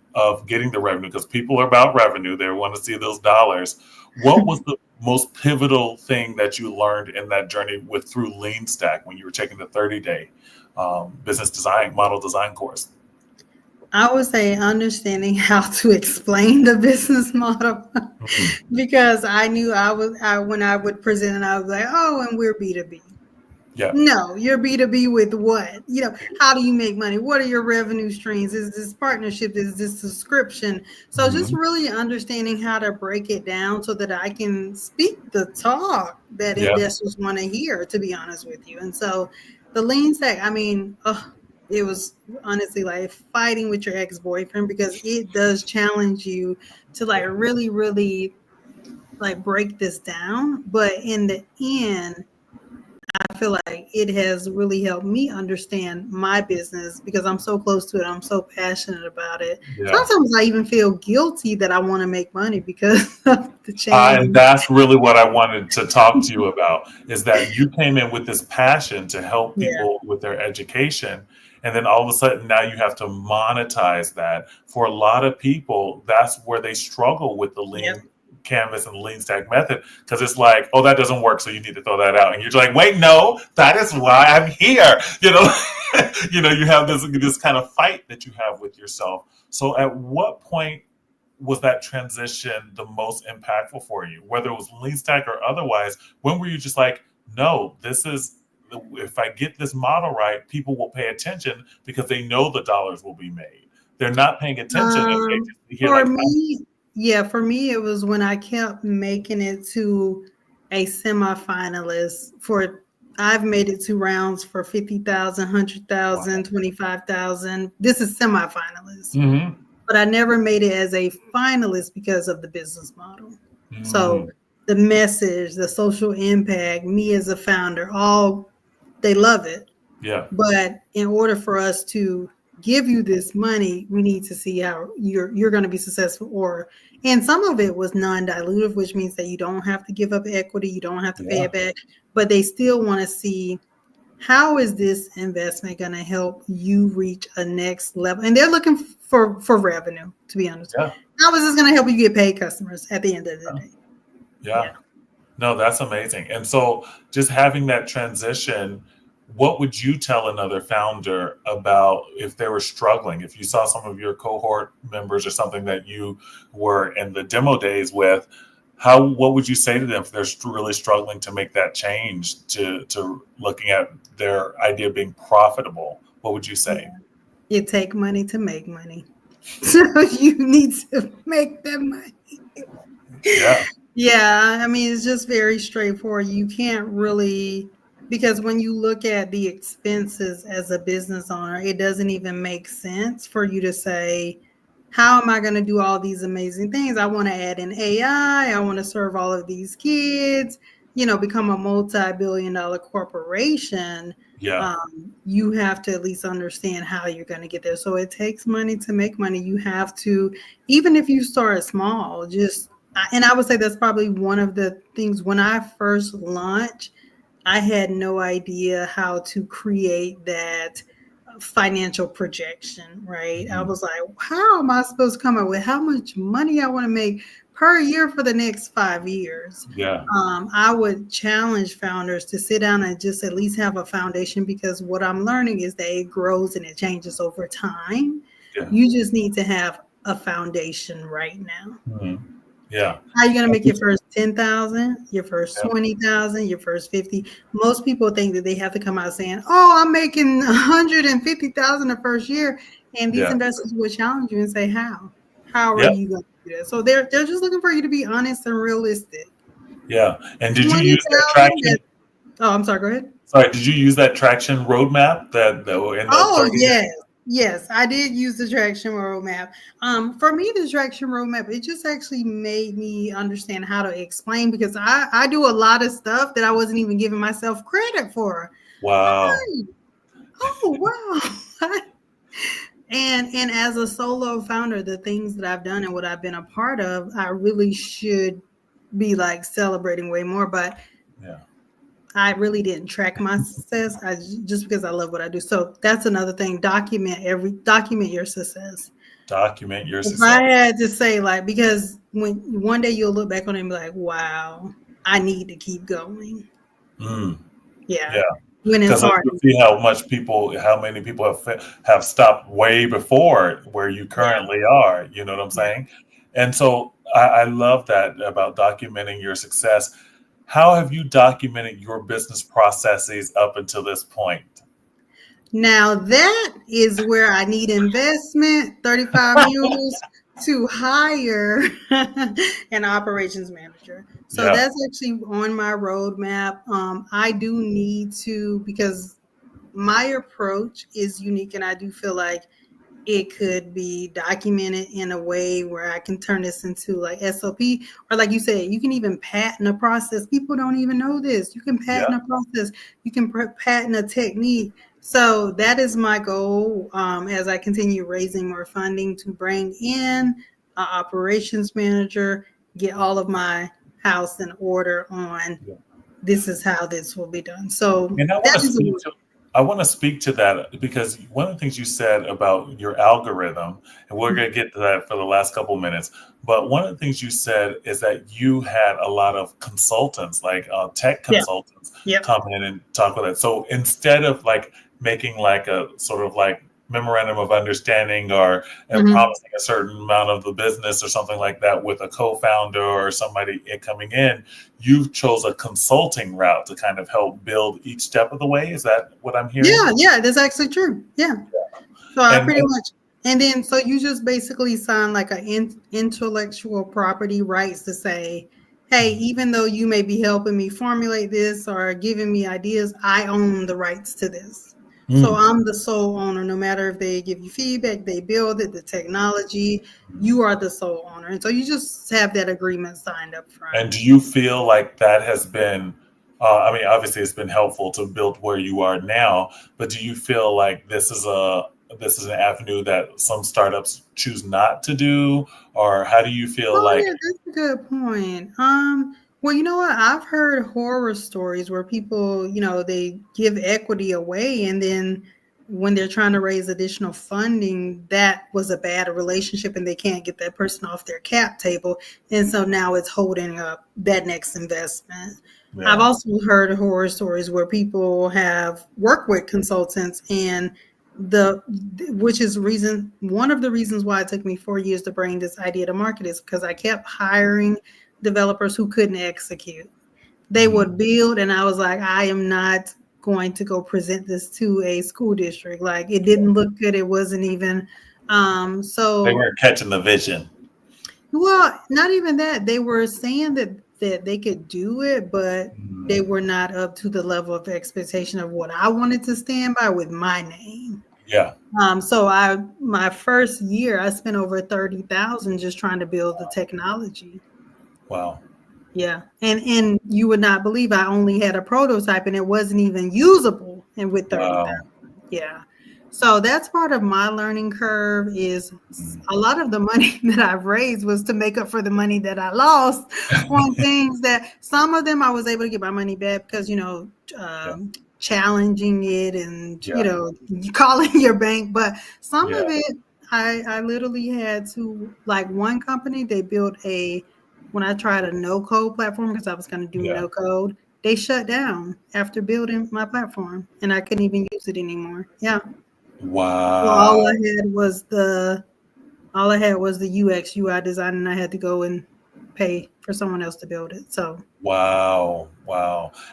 getting the revenue, because people are about revenue, they want to see those dollars. What was the most pivotal thing that you learned in that journey through Lean Stack when you were taking the 30-day business design model design course? I would say understanding how to explain the business model because I knew when I would present it, I was like, oh, and we're B2B. Yeah. No, you're B2B with what? How do you make money? What are your revenue streams? Is this partnership? Is this subscription? So just really understanding how to break it down so that I can speak the talk that investors want to hear, to be honest with you. And so the lean stack, it was honestly like fighting with your ex-boyfriend, because it does challenge you to like really, really like break this down. But in the end, I feel like it has really helped me understand my business because I'm so close to it. I'm so passionate about it. Yeah. Sometimes I even feel guilty that I want to make money because of the change. And that's really what I wanted to talk to you about, is that you came in with this passion to help people with their education. And then all of a sudden now you have to monetize that. For a lot of people, that's where they struggle with the lean canvas and the lean stack method, because it's like, oh, that doesn't work, so you need to throw that out. And you're like, wait, no, that is why I'm here. You have this kind of fight that you have with yourself. So at what point was that transition the most impactful for you, whether it was lean stack or otherwise? When were you just like, no, if I get this model right, people will pay attention because they know the dollars will be made. They're not paying attention if they just hear for me, it was when I kept making it to a semifinalist I've made it to rounds for 50,000, 100,000, 25,000. This is semifinalist. But I never made it as a finalist because of the business model. So the message, the social impact, me as a founder, they love it. Yeah. But in order for us to give you this money, we need to see how you're going to be successful. And some of it was non-dilutive, which means that you don't have to give up equity, you don't have to pay it back, but they still want to see, how is this investment going to help you reach a next level? And they're looking for revenue, to be honest. Yeah. How is this going to help you get paid customers at the end of the day? Yeah. No, that's amazing. And so just having that transition, what would you tell another founder about if they were struggling? If you saw some of your cohort members or something that you were in the demo days with, what would you say to them if they're really struggling to make that change to looking at their idea of being profitable? What would you say? You take money to make money. So you need to make that money. Yeah. Yeah. I mean, it's just very straightforward. You can't really, because when you look at the expenses as a business owner, it doesn't even make sense for you to say, how am I going to do all these amazing things? I want to add in AI. I want to serve all of these kids, become a multi-billion-dollar corporation. Yeah. You have to at least understand how you're going to get there. So it takes money to make money. You have to, even if you start small, and I would say that's probably one of the things when I first launched, I had no idea how to create that financial projection, right? I was like, how am I supposed to come up with how much money I want to make per year for the next 5 years? Yeah. I would challenge founders to sit down and just at least have a foundation, because what I'm learning is that it grows and it changes over time. Yeah. You just need to have a foundation right now. Yeah. How are you going to make your first 10,000, your first 20,000, your first 50? Most people think that they have to come out saying, oh, I'm making 150,000 the first year. And these investors will challenge you and say, how are you going to do that? So they're just looking for you to be honest and realistic. Yeah. And did you use that traction? I'm sorry, go ahead. Sorry, did you use that traction roadmap Yes, I did use the traction roadmap. For me, the traction roadmap, it just actually made me understand how to explain, because I do a lot of stuff that I wasn't even giving myself credit for. Wow. Oh, wow. And as a solo founder, the things that I've done and what I've been a part of, I really should be like celebrating way more. But I really didn't track my success. Just because I love what I do. So that's another thing. Document your success. Document your success. If I had to say, because when one day you'll look back on it and be like, wow, I need to keep going. Yeah. When it's hard. You see how many people have stopped way before where you currently are. You know what I'm saying? And so I love that about documenting your success. how have you documented your business processes up until this point? Now that is where I need investment, 35 mules to hire an operations manager. So Yeah. that's actually on my roadmap. I do need to, because my approach is unique, and I do feel like it could be documented in a way where I can turn this into like SOP, or like you said, you can even patent a process. People don't even know this. You can patent a process. You can patent a technique. So that is my goal as I continue raising more funding to bring in an operations manager, get all of my house in order on this is how this will be done. So And I want to speak to that because one of the things you said about your algorithm, and we're going to get to that for the last couple of minutes, but one of the things you said is that you had a lot of consultants, like tech consultants, come in and talk with it. So instead of like making like a sort of like memorandum of understanding or promising a certain amount of the business or something like that with a co-founder or somebody coming in, you chose a consulting route to kind of help build each step of the way. Is that what I'm hearing? Yeah, that's actually true. Yeah. So I pretty much, and then so you just basically sign like an intellectual property rights to say, hey, even though you may be helping me formulate this or giving me ideas, I own the rights to this. So I'm the sole owner, no matter if they give you feedback, they build it, the technology, you are the sole owner. And so you just have that agreement signed up front. And do you feel like that has been, I mean, obviously it's been helpful to build where you are now, but do you feel like this is an avenue that some startups choose not to do? Or how do you feel like? Yeah, that's a good point. Well, you know what? I've heard horror stories where people, they give equity away, and then when they're trying to raise additional funding, that was a bad relationship and they can't get that person off their cap table. And so now it's holding up that next investment. Yeah. I've also heard horror stories where people have worked with consultants, and which is one of the reasons why it took me 4 years to bring this idea to market is because I kept hiring developers who couldn't execute. They would build, and I was like, I am not going to go present this to a school district. Like, it didn't look good. It wasn't even so They weren't catching the vision. Well, not even that. They were saying that they could do it, but they were not up to the level of expectation of what I wanted to stand by with my name. Yeah. So my first year, I spent over $30,000 just trying to build the technology. Wow. Yeah. And you would not believe I only had a prototype and it wasn't even usable, and with 30,000. Yeah. So that's part of my learning curve. Is a lot of the money that I've raised was to make up for the money that I lost on things that some of them I was able to get my money back because, challenging it and, calling your bank. But some of it, I literally had to, like one company, they built when I tried a no-code platform because I was going to do no-code, they shut down after building my platform and I couldn't even use it anymore. Yeah. Wow. So all I had was the UX UI design, and I had to go and pay for someone else to build it. So Wow.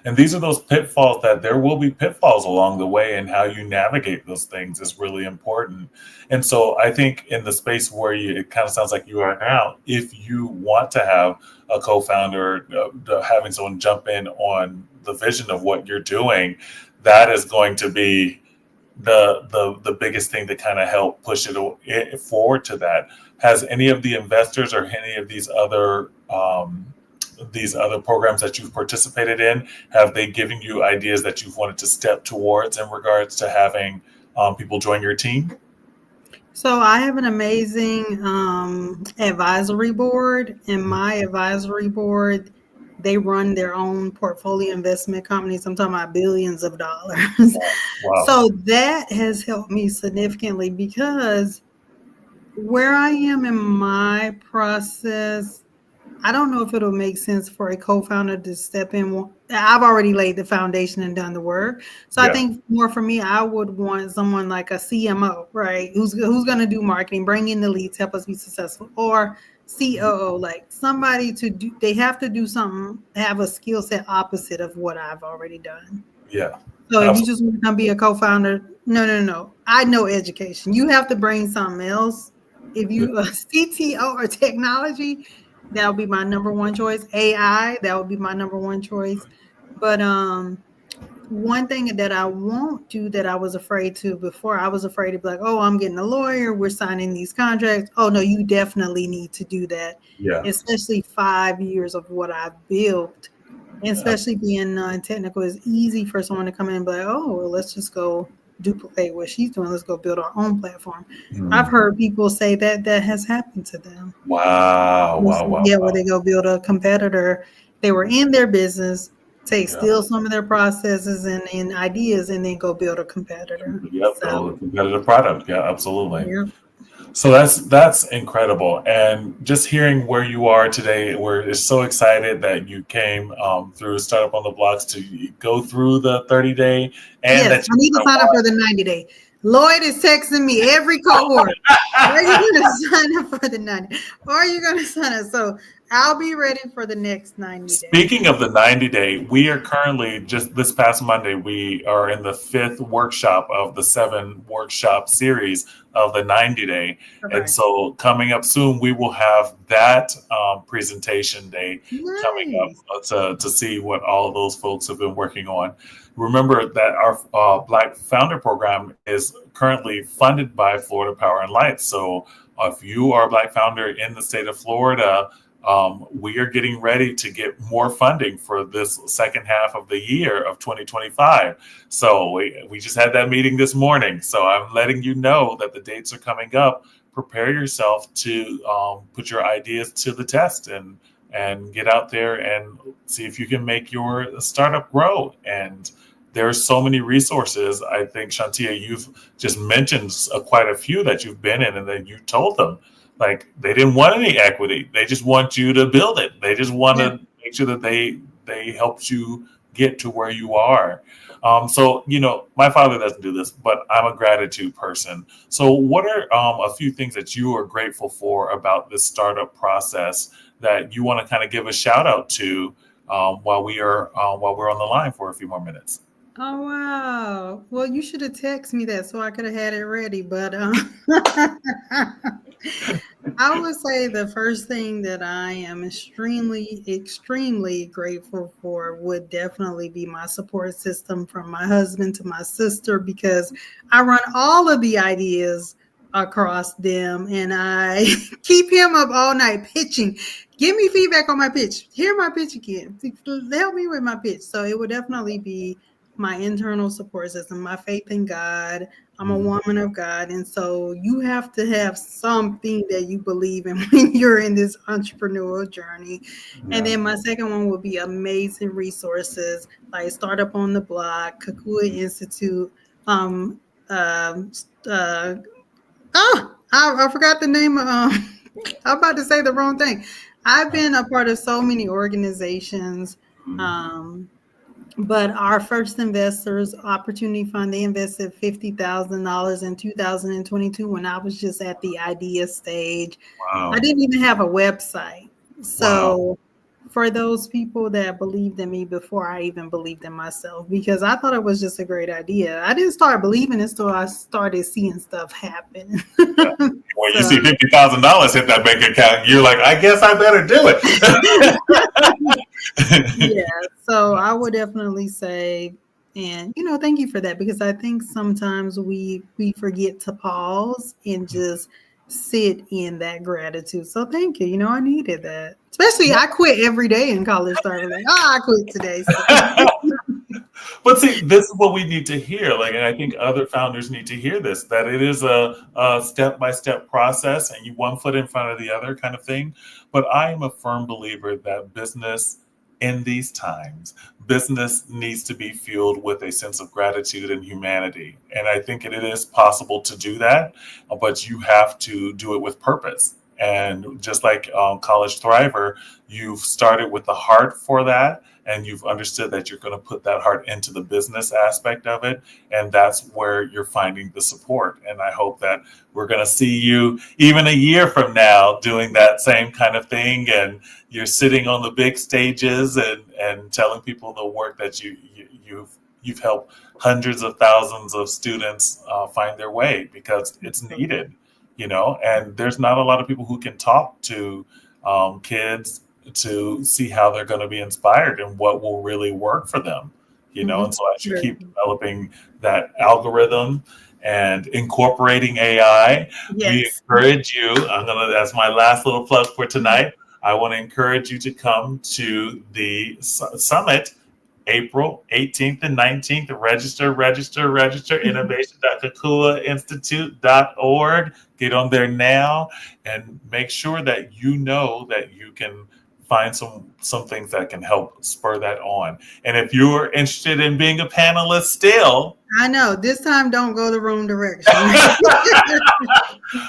And these are those pitfalls that there will be pitfalls along the way, and how you navigate those things is really important. And so I think in the space where it kind of sounds like you are now, if you want to have a co-founder, having someone jump in on the vision of what you're doing, that is going to be the biggest thing to kind of help push it forward to that. Has any of the investors or any of these other programs that you've participated in, have they given you ideas that you've wanted to step towards in regards to having people join your team? So I have an amazing advisory board, and my advisory board, they run their own portfolio investment companies. I'm talking about billions of dollars. Wow. So that has helped me significantly because where I am in my process, I don't know if it'll make sense for a co-founder to step in. I've already laid the foundation and done the work. So I think more for me, I would want someone like a CMO, right? Who's going to do marketing, bring in the leads, help us be successful. Or COO, like somebody to do, they have to do something, have a skill set opposite of what I've already done. Yeah. So if you just want to be a co-founder, no. I know education. You have to bring something else. If you a CTO or technology, that would be my number one choice. AI, that would be my number one choice. But one thing that I won't do that I was afraid to before, I was afraid to be like, oh, I'm getting a lawyer, we're signing these contracts. Oh no, you definitely need to do that. Yeah. Especially 5 years of what I've built. And especially being non-technical, it's easy for someone to come in and be like, oh, well, let's just go duplicate what she's doing. Let's go build our own platform. I've heard people say that that has happened to them. Wow. Yeah, where they go build a competitor. They were in their business, steal some of their processes and ideas, and then go build a competitor. Yep, build a competitive product. Yeah, absolutely. Yeah. So that's incredible, and just hearing where you are today, we're so excited that you came through Startup on the Blocks to go through the 30-day, and yes, I need to sign up for the 90-day. Lloyd is texting me every cohort. Are you going to sign up for the 90? Or are you going to sign up? So I'll be ready for the next 90 days. Speaking of the 90-day, we are currently, just this past Monday, we are in the 5th workshop of the 7 workshop series of the 90-day. Okay. And so coming up soon, we will have that presentation day coming up to see what all of those folks have been working on. Remember that our Black Founder Program is currently funded by Florida Power and Light. So if you are a Black founder in the state of Florida, we are getting ready to get more funding for this second half of the year of 2025. So we just had that meeting this morning. So I'm letting you know that the dates are coming up. Prepare yourself to put your ideas to the test and get out there and see if you can make your startup grow. And there's so many resources. I think, Shawntia, you've just mentioned quite a few that you've been in, and then you told them, like, they didn't want any equity. They just want you to build it. They just want to make sure that they helped you get to where you are. So, my father doesn't do this, but I'm a gratitude person. So what are a few things that you are grateful for about this startup process that you want to kind of give a shout out to while we're on the line for a few more minutes? Oh, wow. Well, you should have texted me that so I could have had it ready. But I would say the first thing that I am extremely, extremely grateful for would definitely be my support system from my husband to my sister, because I run all of the ideas across them and I keep him up all night pitching. Give me feedback on my pitch. Hear my pitch again. Help me with my pitch. So it would definitely be my internal support system, my faith in God. I'm a woman of God. And so you have to have something that you believe in when you're in this entrepreneurial journey. Yeah. And then my second one would be amazing resources like Startup on the Block, Kakua Institute. I forgot the name. I'm about to say the wrong thing. I've been a part of so many organizations. But our first investors, Opportunity Fund, they invested $50,000 in 2022 when I was just at the idea stage. Wow. I didn't even have a website. So for those people that believed in me before I even believed in myself, because I thought it was just a great idea. I didn't start believing until I started seeing stuff happen. When you see $50,000 hit that bank account, you're like, I guess I better do it. Yeah, so I would definitely say, and thank you for that, because I think sometimes we forget to pause and just sit in that gratitude. So thank you. I needed that. Especially I quit every day in college. Started like, I quit today. So. But see, this is what we need to hear. And I think other founders need to hear this, that it is a step-by-step process and you one foot in front of the other kind of thing. But I am a firm believer that business in these times, business needs to be fueled with a sense of gratitude and humanity. And I think it is possible to do that, but you have to do it with purpose. And just like College Thriver, you've started with the heart for that, and you've understood that you're going to put that heart into the business aspect of it. And that's where you're finding the support. And I hope that we're going to see you even a year from now doing that same kind of thing. And you're sitting on the big stages and telling people the work that you've helped hundreds of thousands of students find their way, because it's needed, and there's not a lot of people who can talk to kids to see how they're going to be inspired and what will really work for them, and so as you keep developing that algorithm and incorporating AI, we encourage you. That's my last little plug for tonight. I want to encourage you to come to the summit April 18th and 19th. Register, innovation.kakuainstitute.org. Get on there now and make sure that you know that you can find some things that can help spur that on. And if you're interested in being a panelist still, I know this time don't go the wrong direction.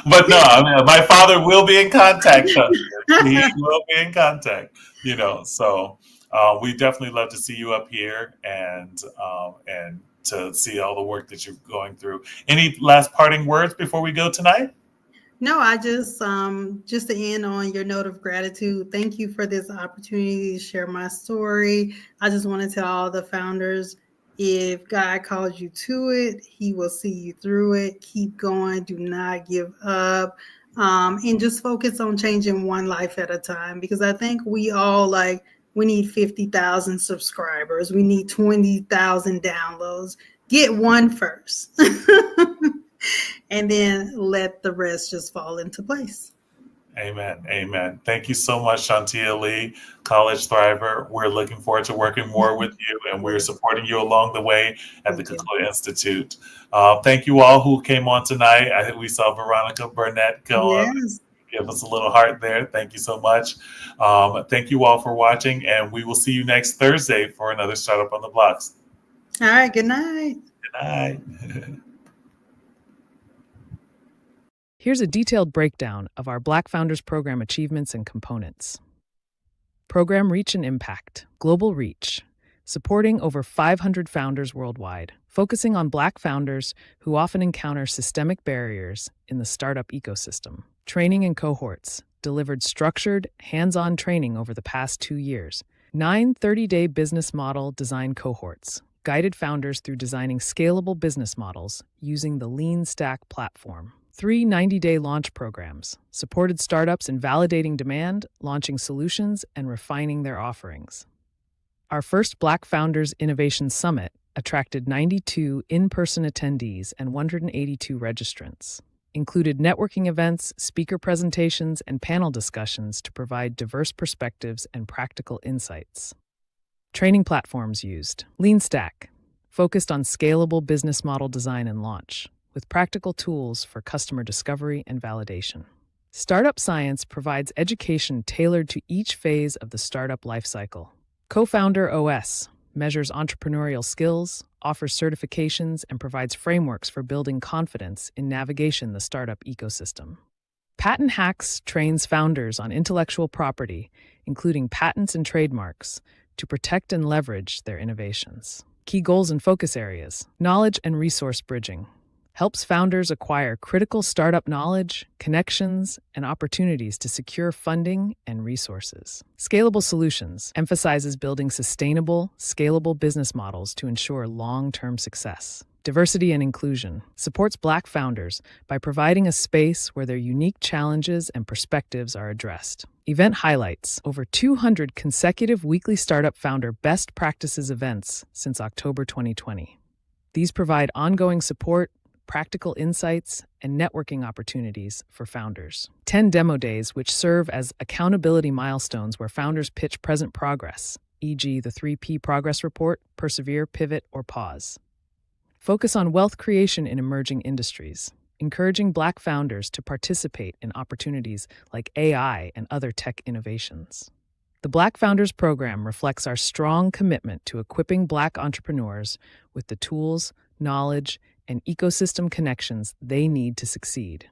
But no, my father will be in contact. He will be in contact, so we definitely love to see you up here and to see all the work that you're going through. Any last parting words before we go tonight? No, I just to end on your note of gratitude, thank you for this opportunity to share my story. I just want to tell all the founders, if God calls you to it, he will see you through it. Keep going. Do not give up. And just focus on changing one life at a time, because I think we all we need 50,000 subscribers. We need 20,000 downloads. Get one first. And then let the rest just fall into place. Amen. Amen. Thank you so much, Shawntia Lee, College Thriver. We're looking forward to working more with you, and we're supporting you along the way at the Kakua Institute. Thank you all who came on tonight. I think we saw Veronica Burnett go on. Yes. Give us a little heart there. Thank you so much. Thank you all for watching, and we will see you next Thursday for another Startup on the Blocks. All right. Good night. Good night. Here's a detailed breakdown of our Black Founders Program achievements and components. Program Reach and Impact, Global Reach, supporting over 500 founders worldwide, focusing on Black founders who often encounter systemic barriers in the startup ecosystem. Training and cohorts, delivered structured, hands-on training over the past 2 years. 9 30-day business model design cohorts, guided founders through designing scalable business models using the Lean Stack platform. 3 90-day launch programs, supported startups in validating demand, launching solutions, and refining their offerings. Our first Black Founders Innovation Summit attracted 92 in-person attendees and 182 registrants. Included networking events, speaker presentations, and panel discussions to provide diverse perspectives and practical insights. Training platforms used. Lean Stack, focused on scalable business model design and launch, with practical tools for customer discovery and validation. Startup Science provides education tailored to each phase of the startup lifecycle. Co-Founder OS measures entrepreneurial skills, offers certifications, and provides frameworks for building confidence in navigation the startup ecosystem. Patent Hacks trains founders on intellectual property, including patents and trademarks, to protect and leverage their innovations. Key goals and focus areas. Knowledge and resource bridging helps founders acquire critical startup knowledge, connections, and opportunities to secure funding and resources. Scalable Solutions emphasizes building sustainable, scalable business models to ensure long-term success. Diversity and Inclusion supports Black founders by providing a space where their unique challenges and perspectives are addressed. Event highlights over 200 consecutive weekly startup founder best practices events since October 2020. These provide ongoing support, practical insights, and networking opportunities for founders. 10 demo days, which serve as accountability milestones where founders pitch present progress, e.g. the 3P progress report, persevere, pivot, or pause. Focus on wealth creation in emerging industries, encouraging Black founders to participate in opportunities like AI and other tech innovations. The Black Founders Program reflects our strong commitment to equipping Black entrepreneurs with the tools, knowledge, and ecosystem connections they need to succeed.